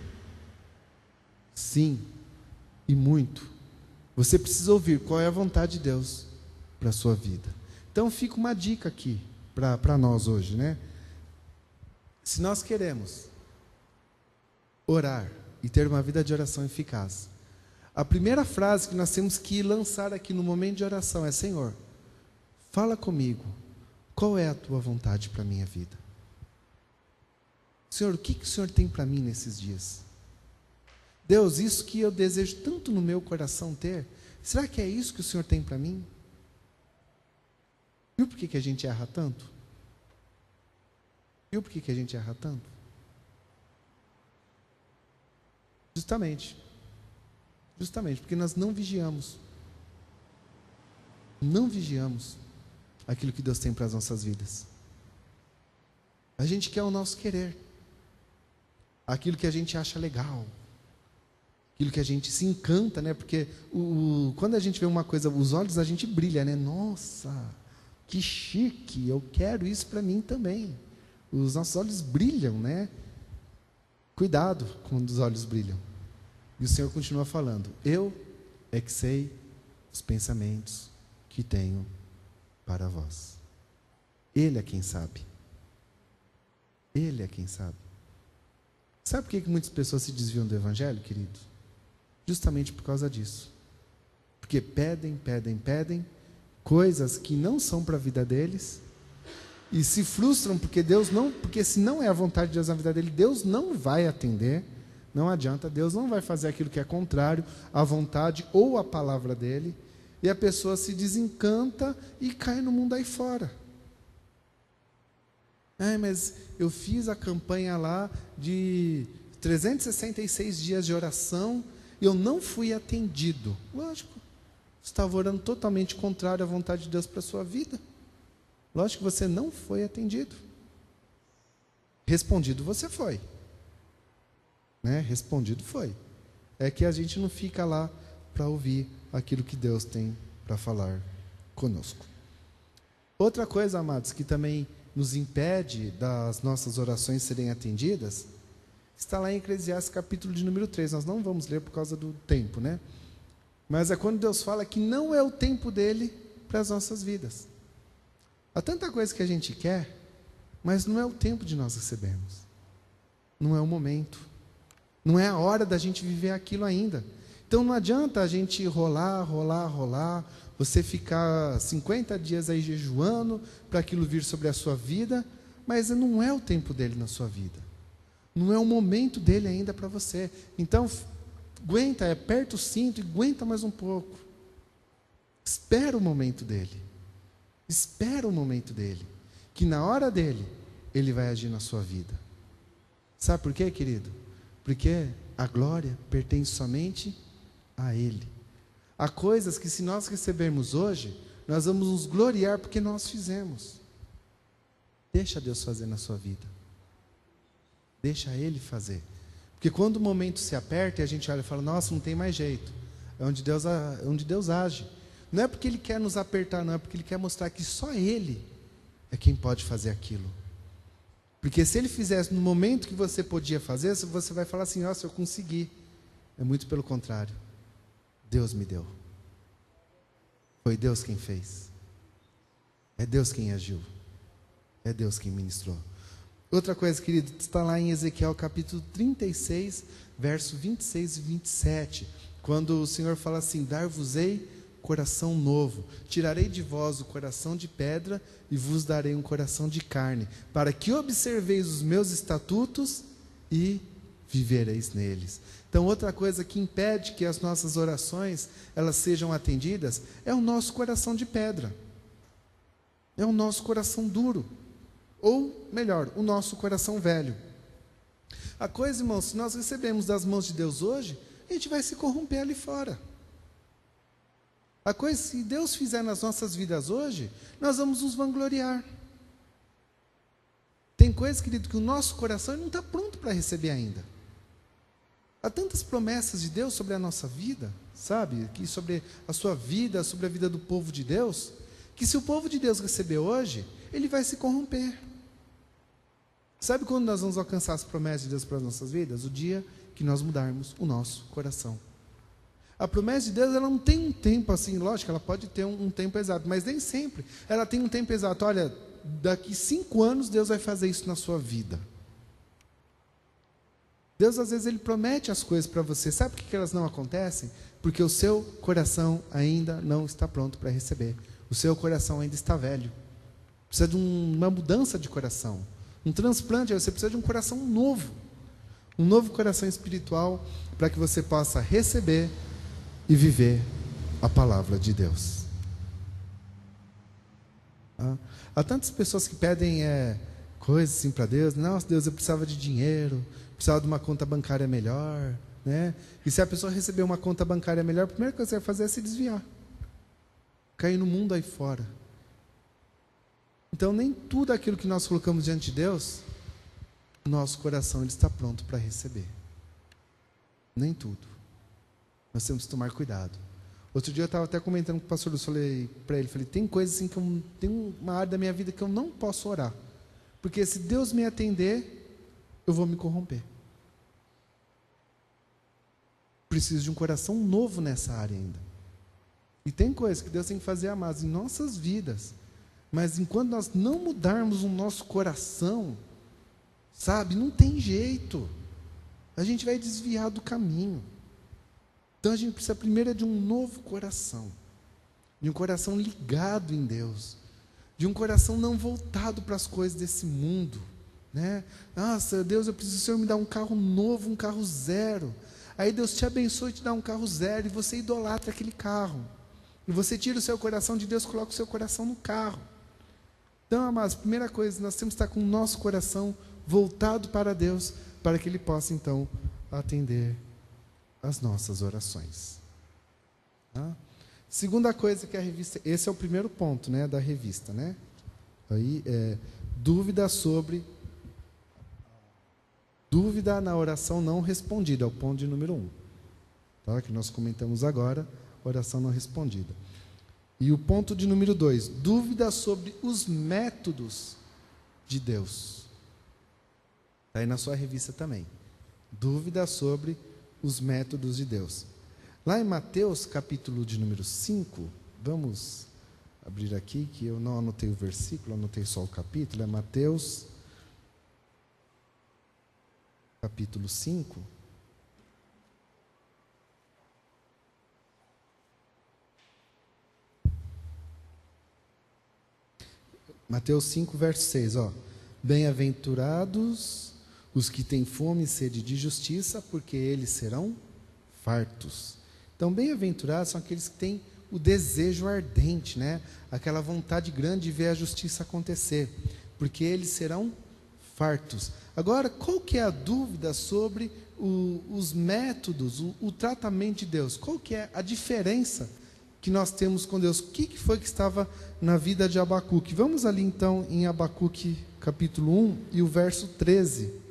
Sim, e muito. Você precisa ouvir qual é a vontade de Deus para a sua vida. Então fica uma dica aqui para nós hoje, né? Se nós queremos orar e ter uma vida de oração eficaz, a primeira frase que nós temos que lançar aqui no momento de oração é: Senhor, fala comigo, qual é a tua vontade para a minha vida? Senhor, o que o Senhor tem para mim nesses dias? Deus, isso que eu desejo tanto no meu coração ter, será que é isso que o Senhor tem para mim? Viu por que a gente erra tanto? Viu por que a gente erra tanto? Justamente porque nós não vigiamos. Não vigiamos aquilo que Deus tem para as nossas vidas. A gente quer o nosso querer, aquilo que a gente acha legal, aquilo que a gente se encanta, né? Porque quando a gente vê uma coisa, os olhos da gente brilham, né? Nossa, que chique, eu quero isso para mim também. Os nossos olhos brilham, né? Cuidado quando os olhos brilham. E o Senhor continua falando: eu é que sei os pensamentos que tenho para vós. Ele é quem sabe. Ele é quem sabe. Sabe por que muitas pessoas se desviam do Evangelho, querido? Justamente por causa disso. Porque pedem coisas que não são para a vida deles e se frustram porque se não é a vontade de Deus na vida dele, Deus não vai atender. Não adianta, Deus não vai fazer aquilo que é contrário à vontade ou à palavra dele, e a pessoa se desencanta e cai no mundo aí fora. Mas eu fiz a campanha lá de 366 dias de oração e eu não fui atendido. Lógico, você estava orando totalmente contrário à vontade de Deus para a sua vida. Lógico que você não foi atendido. Respondido você foi. Né? Respondido foi. É que a gente não fica lá para ouvir aquilo que Deus tem para falar conosco. Outra coisa, amados, que também nos impede das nossas orações serem atendidas, está lá em Eclesiastes capítulo de número 3. Nós não vamos ler por causa do tempo, né? Mas é quando Deus fala que não é o tempo dele para as nossas vidas. Há tanta coisa que a gente quer, mas não é o tempo de nós recebermos. Não é o momento. Não é a hora da gente viver aquilo ainda. Então não adianta a gente rolar, você ficar 50 dias aí jejuando para aquilo vir sobre a sua vida, mas não é o tempo dele na sua vida. Não é o momento dele ainda para você. Então, aguenta, aperta o cinto e aguenta mais um pouco. Espera o momento dele. Espera o momento dele. Que na hora dele, ele vai agir na sua vida. Sabe por quê, querido? Porque a glória pertence somente a ele. Há coisas que, se nós recebermos hoje, nós vamos nos gloriar porque nós fizemos. Deixa Deus fazer na sua vida. Deixa Ele fazer. Porque quando o momento se aperta e a gente olha e fala, nossa, não tem mais jeito. É onde Deus age. Não é porque Ele quer nos apertar, não. É porque Ele quer mostrar que só Ele é quem pode fazer aquilo. Porque se Ele fizesse no momento que você podia fazer, você vai falar assim, nossa, eu consegui. É muito pelo contrário. Deus me deu. Foi Deus quem fez. É Deus quem agiu. É Deus quem ministrou. Outra coisa, querido, está lá em Ezequiel capítulo 36, verso 26 e 27, quando o Senhor fala assim, dar-vos-ei coração novo, tirarei de vós o coração de pedra e vos darei um coração de carne, para que observeis os meus estatutos e vivereis neles. Então, outra coisa que impede que as nossas orações elas sejam atendidas é o nosso coração de pedra, é o nosso coração duro. Ou, melhor, o nosso coração velho. A coisa, irmãos, se nós recebemos das mãos de Deus hoje, a gente vai se corromper ali fora. A coisa, se Deus fizer nas nossas vidas hoje, nós vamos nos vangloriar. Tem coisas, querido, que o nosso coração não está pronto para receber ainda. Há tantas promessas de Deus sobre a nossa vida, sabe? Que sobre a sua vida, sobre a vida do povo de Deus, que se o povo de Deus receber hoje, ele vai se corromper. Sabe quando nós vamos alcançar as promessas de Deus para as nossas vidas? O dia que nós mudarmos o nosso coração. A promessa de Deus, ela não tem um tempo assim, lógico, ela pode ter um tempo exato, mas nem sempre. Ela tem um tempo exato. Olha, daqui 5 anos Deus vai fazer isso na sua vida. Deus, às vezes, Ele promete as coisas para você. Sabe por que elas não acontecem? Porque o seu coração ainda não está pronto para receber. O seu coração ainda está velho. Precisa de uma mudança de coração. Um transplante, você precisa de um coração novo. Um novo coração espiritual para que você possa receber e viver a palavra de Deus. Há tantas pessoas que pedem coisas assim para Deus. Nossa, Deus, eu precisava de dinheiro, precisava de uma conta bancária melhor, né? E se a pessoa receber uma conta bancária melhor, a primeira coisa que você vai fazer é se desviar. Cair no mundo aí fora. Então, nem tudo aquilo que nós colocamos diante de Deus, nosso coração ele está pronto para receber. Nem tudo. Nós temos que tomar cuidado. Outro dia eu estava até comentando com o pastor, eu falei para ele, tem coisas assim que tem uma área da minha vida que eu não posso orar. Porque se Deus me atender, eu vou me corromper. Preciso de um coração novo nessa área ainda. E tem coisas que Deus tem que fazer, amados, em nossas vidas. Mas enquanto nós não mudarmos o nosso coração, sabe, não tem jeito. A gente vai desviar do caminho. Então a gente precisa primeiro de um novo coração. De um coração ligado em Deus. De um coração não voltado para as coisas desse mundo. Né? Nossa, Deus, eu preciso que o Senhor me dá um carro novo, um carro zero. Aí Deus te abençoa e te dá um carro zero. E você idolatra aquele carro. E você tira o seu coração de Deus e coloca o seu coração no carro. Então, amados, primeira coisa, nós temos que estar com o nosso coração voltado para Deus, para que Ele possa, então, atender as nossas orações. Segunda coisa que a revista, esse é o primeiro ponto, né, da revista, né? Aí, dúvida na oração não respondida, é o ponto de número 1. Tá? Que nós comentamos agora, oração não respondida. E o ponto de número 2, dúvida sobre os métodos de Deus. Está aí na sua revista também. Dúvida sobre os métodos de Deus. Lá em Mateus, capítulo de número 5, vamos abrir aqui, que eu não anotei o versículo, anotei só o capítulo, é Mateus, capítulo 5. Mateus 5, verso 6, ó. Bem-aventurados os que têm fome e sede de justiça, porque eles serão fartos. Então, bem-aventurados são aqueles que têm o desejo ardente, né? Aquela vontade grande de ver a justiça acontecer, porque eles serão fartos. Agora, qual que é a dúvida sobre os métodos, o tratamento de Deus? Qual que é a diferença que nós temos com Deus? O que foi que estava na vida de Abacuque? Vamos ali então em Abacuque capítulo 1 e o verso 13.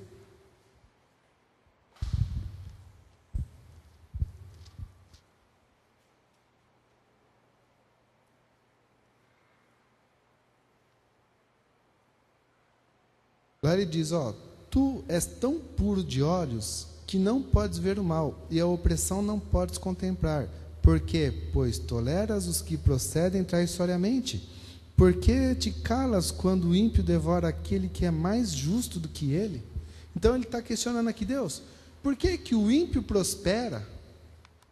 Lá ele diz, ó, tu és tão puro de olhos que não podes ver o mal, e a opressão não podes contemplar. Por quê? Pois toleras os que procedem traiçoeiramente. Por que te calas quando o ímpio devora aquele que é mais justo do que ele? Então ele está questionando aqui Deus. Por que que o ímpio prospera?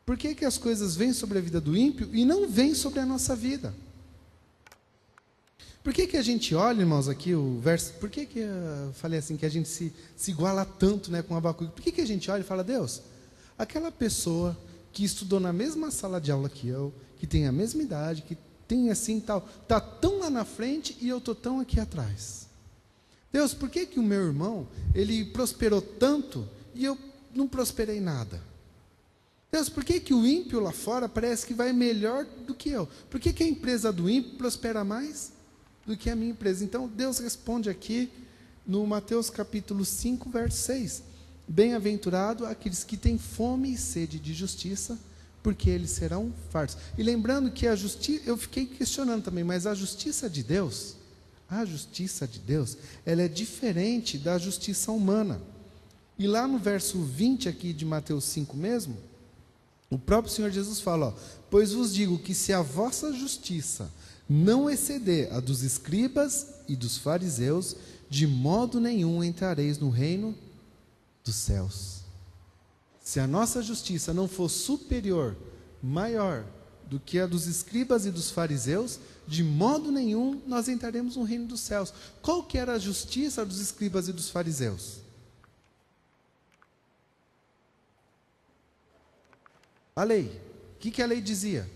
Por que que as coisas vêm sobre a vida do ímpio e não vêm sobre a nossa vida? Por que que a gente olha, irmãos, aqui o verso... Por que que eu falei assim, que a gente se iguala tanto, né, com Abacuque? Por que que a gente olha e fala, Deus, aquela pessoa que estudou na mesma sala de aula que eu, que tem a mesma idade, que tem assim tal, está tão lá na frente e eu estou tão aqui atrás. Deus, por que que o meu irmão, ele prosperou tanto e eu não prosperei nada? Deus, por que que o ímpio lá fora parece que vai melhor do que eu? Por que que a empresa do ímpio prospera mais do que a minha empresa? Então, Deus responde aqui no Mateus capítulo 5, verso 6. Bem-aventurado aqueles que têm fome e sede de justiça, porque eles serão fartos. E lembrando que a justiça, eu fiquei questionando também, mas a justiça de Deus, ela é diferente da justiça humana. E lá no verso 20 aqui de Mateus 5 mesmo, o próprio Senhor Jesus fala, ó, pois vos digo que se a vossa justiça não exceder a dos escribas e dos fariseus, de modo nenhum entrareis no reino dos céus. Se a nossa justiça não for superior, maior do que a dos escribas e dos fariseus, de modo nenhum nós entraremos no reino dos céus. Qual que era a justiça dos escribas e dos fariseus? A lei. O que a lei dizia?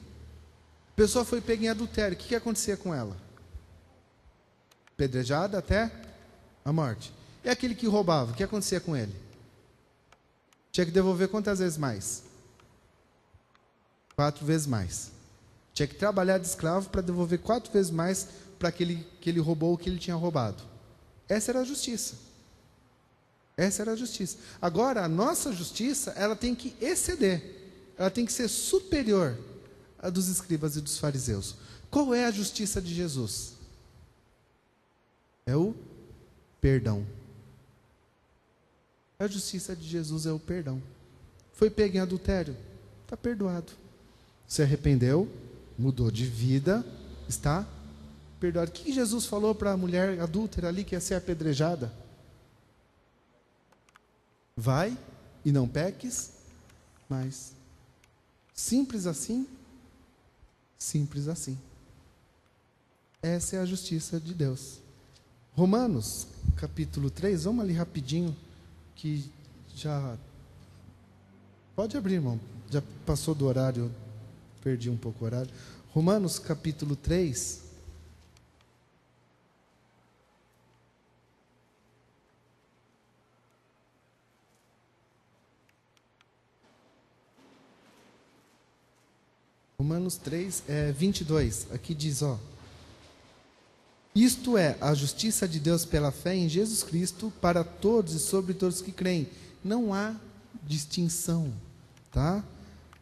A pessoa foi pega em adultério, o que acontecia com ela? Pedrejada até a morte. E aquele que roubava, o que acontecia com ele? Tinha que devolver quantas vezes mais? 4 vezes mais. Tinha que trabalhar de escravo para devolver 4 vezes mais para aquele que ele roubou o que ele tinha roubado. Essa era a justiça. Essa era a justiça. Agora, a nossa justiça, ela tem que exceder. Ela tem que ser superior à dos escribas e dos fariseus. Qual é a justiça de Jesus? É o perdão. A justiça de Jesus é o perdão. Foi pego em adultério? Está perdoado. Se arrependeu, mudou de vida, está perdoado. O que Jesus falou para a mulher adúltera ali que ia ser apedrejada? Vai e não peques mais. Simples assim? Simples assim. Essa é a justiça de Deus. Romanos, capítulo 3, vamos ali rapidinho, que já... Pode abrir, irmão. Já passou do horário, perdi um pouco o horário. Romanos, capítulo 3. Romanos 3, 22. Aqui diz, ó. Isto é, a justiça de Deus pela fé em Jesus Cristo para todos e sobre todos que creem. Não há distinção, tá?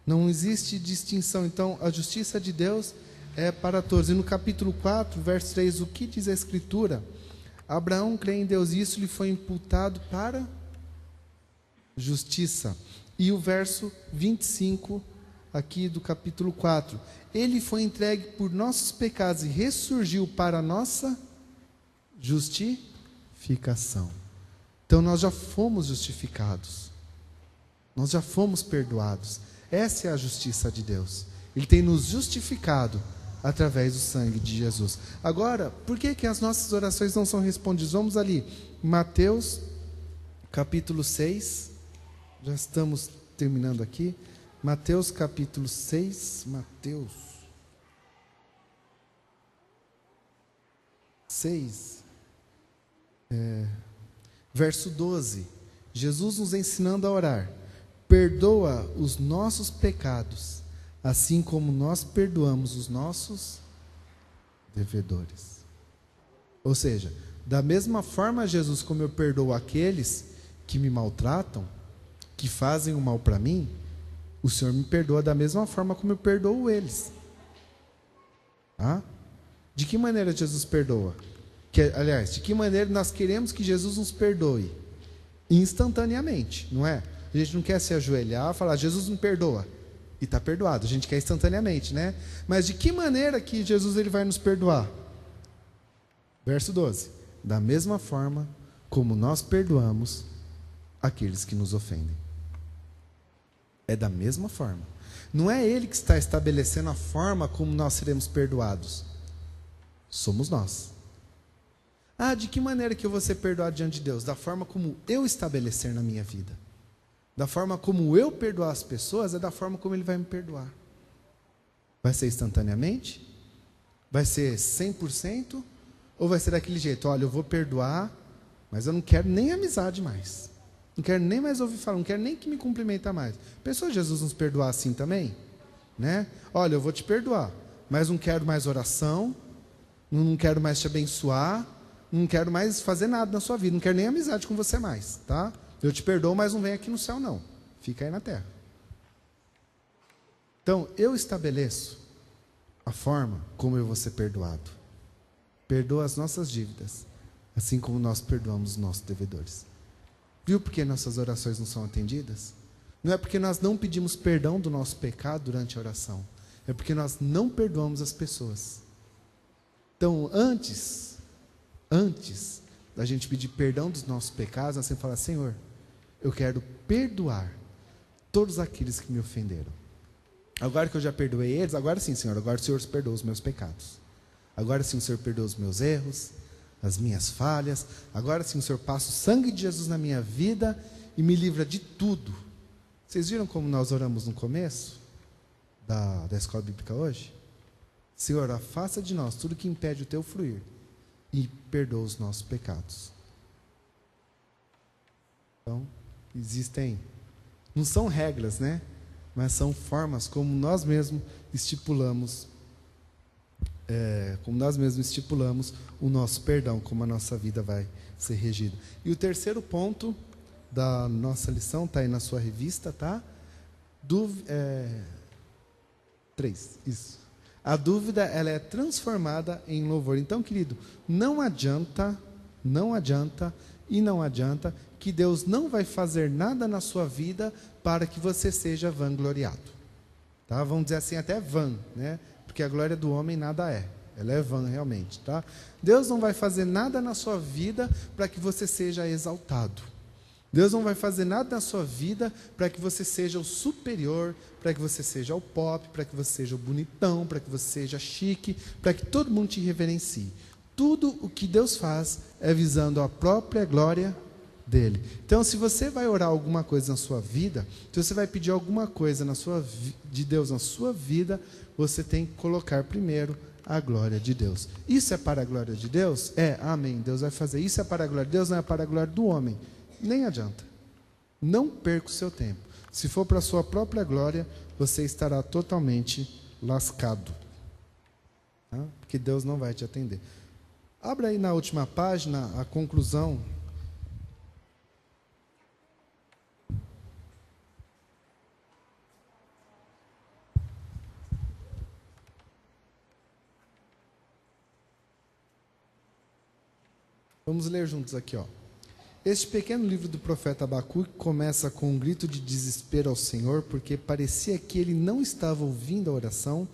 Não existe distinção. Então, a justiça de Deus é para todos. E no capítulo 4, verso 3, o que diz a Escritura? Abraão crê em Deus e isso lhe foi imputado para justiça. E o verso 25, aqui do capítulo 4. Ele foi entregue por nossos pecados e ressurgiu para a nossa justificação. Então nós já fomos justificados. Nós já fomos perdoados. Essa é a justiça de Deus. Ele tem nos justificado através do sangue de Jesus. Agora, por que as nossas orações não são respondidas? Vamos ali, Mateus, capítulo 6. Já estamos terminando aqui. Mateus, capítulo 6. Mateus 6. Verso 12. Jesus nos ensinando a orar. Perdoa os nossos pecados, assim como nós perdoamos os nossos devedores. Ou seja, da mesma forma, Jesus, como eu perdoo aqueles que me maltratam, que fazem o mal para mim, o Senhor me perdoa da mesma forma como eu perdoo eles. Tá? De que maneira Jesus perdoa? Aliás, de que maneira nós queremos que Jesus nos perdoe? Instantaneamente, não é? A gente não quer se ajoelhar e falar, Jesus me perdoa. E está perdoado. A gente quer instantaneamente, né? Mas de que maneira que Jesus ele vai nos perdoar? Verso 12. Da mesma forma como nós perdoamos aqueles que nos ofendem. É da mesma forma. Não é Ele que está estabelecendo a forma como nós seremos perdoados. Somos nós. Ah, de que maneira que eu vou ser perdoado diante de Deus? Da forma como eu estabelecer na minha vida. Da forma como eu perdoar as pessoas, é da forma como Ele vai me perdoar. Vai ser instantaneamente? Vai ser 100%? Ou vai ser daquele jeito? Olha, eu vou perdoar, mas eu não quero nem amizade mais. Não quero nem mais ouvir falar, não quero nem que me cumprimenta mais. Pensou Jesus nos perdoar assim também? Né? Olha, eu vou te perdoar, mas não quero mais oração, não quero mais te abençoar, não quero mais fazer nada na sua vida, não quero nem amizade com você mais, tá? Eu te perdoo, mas não vem aqui no céu não, fica aí na terra. Então, eu estabeleço a forma como eu vou ser perdoado. Perdoa as nossas dívidas, assim como nós perdoamos os nossos devedores. Viu por que nossas orações não são atendidas? Não é porque nós não pedimos perdão do nosso pecado durante a oração. É porque nós não perdoamos as pessoas. Então, antes da gente pedir perdão dos nossos pecados, nós sempre falar, Senhor, eu quero perdoar todos aqueles que me ofenderam. Agora que eu já perdoei eles, agora sim, Senhor, agora o Senhor perdoa os meus pecados. Agora sim o Senhor perdoa os meus erros, as minhas falhas. Agora sim o Senhor passa o sangue de Jesus na minha vida e me livra de tudo. Vocês viram como nós oramos no começo da escola bíblica hoje? Senhor, afasta de nós tudo que impede o teu fluir e perdoa os nossos pecados. Então, existem, não são regras, né? Mas são formas como nós mesmos estipulamos o nosso perdão, como a nossa vida vai ser regida. E o terceiro ponto da nossa lição, está aí na sua revista, tá? 3, isso. A dúvida, ela é transformada em louvor. Então, querido, não adianta que Deus não vai fazer nada na sua vida para que você seja vangloriado. Tá? Vamos dizer assim, até vã, né? Porque a glória do homem nada é. Ela é vã realmente, tá? Deus não vai fazer nada na sua vida para que você seja exaltado. Deus não vai fazer nada na sua vida para que você seja o superior, para que você seja o pop, para que você seja o bonitão, para que você seja chique, para que todo mundo te reverencie. Tudo o que Deus faz é visando a própria glória dele. Então, se você vai orar alguma coisa na sua vida, se você vai pedir alguma coisa de Deus na sua vida, você tem que colocar primeiro a glória de Deus. Isso é para a glória de Deus? Amém, Deus vai fazer. Isso é para a glória de Deus, não é para a glória do homem. Nem adianta. Não perca o seu tempo. Se for para a sua própria glória, você estará totalmente lascado. Tá? Porque Deus não vai te atender. Abra aí na última página a conclusão. Vamos ler juntos aqui, ó. Este pequeno livro do profeta Abacuque começa com um grito de desespero ao Senhor, porque parecia que ele não estava ouvindo a oração.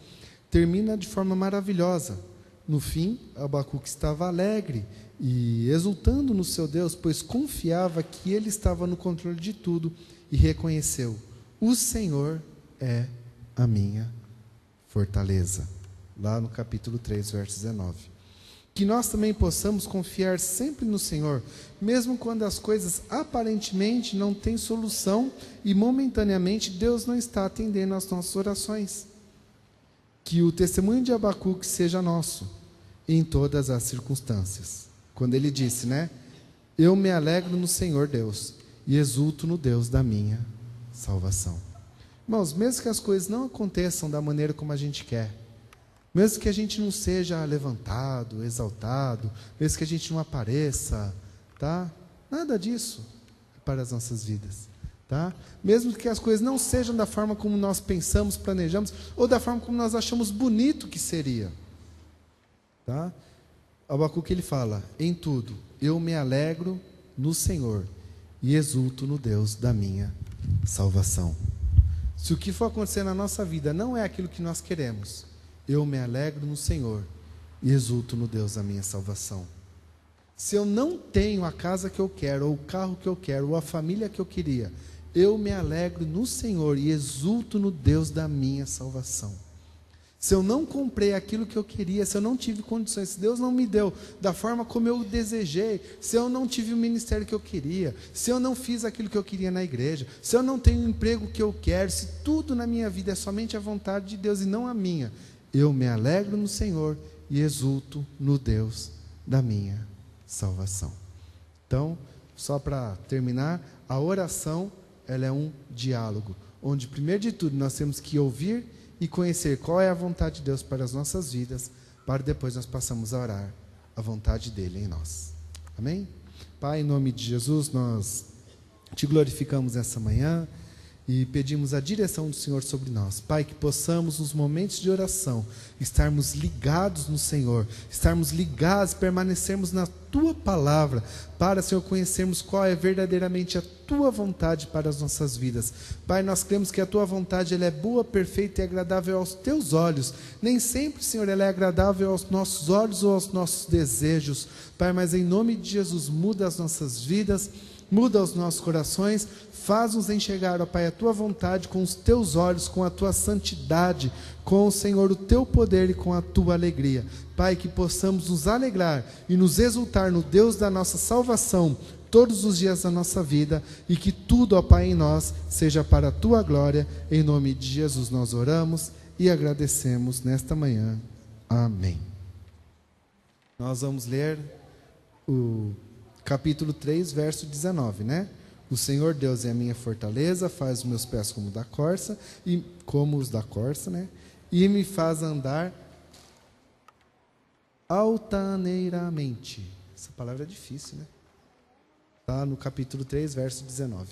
Termina de forma maravilhosa. No fim, Abacuque estava alegre e exultando no seu Deus, pois confiava que ele estava no controle de tudo e reconheceu: o Senhor é a minha fortaleza. Lá no capítulo 3, verso 19. Que nós também possamos confiar sempre no Senhor, mesmo quando as coisas aparentemente não têm solução e momentaneamente Deus não está atendendo às nossas orações. Que o testemunho de Abacuque seja nosso em todas as circunstâncias. Quando ele disse, eu me alegro no Senhor Deus e exulto no Deus da minha salvação. Irmãos, mesmo que as coisas não aconteçam da maneira como a gente quer, mesmo que a gente não seja levantado, exaltado, mesmo que a gente não apareça, tá? Nada disso para as nossas vidas, tá? Mesmo que as coisas não sejam da forma como nós pensamos, planejamos, ou da forma como nós achamos bonito que seria, tá? Abacuque ele fala: em tudo eu me alegro no Senhor e exulto no Deus da minha salvação. Se o que for acontecer na nossa vida não é aquilo que nós queremos, eu me alegro no Senhor e exulto no Deus da minha salvação. Se eu não tenho a casa que eu quero, ou o carro que eu quero, ou a família que eu queria, eu me alegro no Senhor e exulto no Deus da minha salvação. Se eu não comprei aquilo que eu queria, se eu não tive condições, se Deus não me deu da forma como eu desejei, se eu não tive o ministério que eu queria, se eu não fiz aquilo que eu queria na igreja, se eu não tenho o emprego que eu quero, se tudo na minha vida é somente a vontade de Deus e não a minha, eu me alegro no Senhor e exulto no Deus da minha salvação. Então, só para terminar, a oração, ela é um diálogo, onde primeiro de tudo nós temos que ouvir e conhecer qual é a vontade de Deus para as nossas vidas, para depois nós passamos a orar a vontade dele em nós. Amém? Pai, em nome de Jesus, nós te glorificamos essa manhã e pedimos a direção do Senhor sobre nós. Pai, que possamos nos momentos de oração estarmos ligados no Senhor, estarmos ligados, permanecermos na Tua Palavra, para, Senhor, conhecermos qual é verdadeiramente a Tua vontade para as nossas vidas. Pai, nós cremos que a Tua vontade ela é boa, perfeita e agradável aos Teus olhos. Nem sempre, Senhor, ela é agradável aos nossos olhos ou aos nossos desejos. Pai, mas em nome de Jesus, muda as nossas vidas, muda os nossos corações, faz-nos enxergar, ó Pai, a Tua vontade com os Teus olhos, com a Tua santidade, com, Senhor, o Teu poder e com a Tua alegria. Pai, que possamos nos alegrar e nos exultar no Deus da nossa salvação todos os dias da nossa vida e que tudo, ó Pai, em nós seja para a Tua glória. Em nome de Jesus nós oramos e agradecemos nesta manhã. Amém. Nós vamos ler o capítulo 3, verso 19, O Senhor Deus é a minha fortaleza, faz os meus pés como da corça, e como os da corça, e me faz andar altaneiramente. Essa palavra é difícil, Está no capítulo 3, verso 19.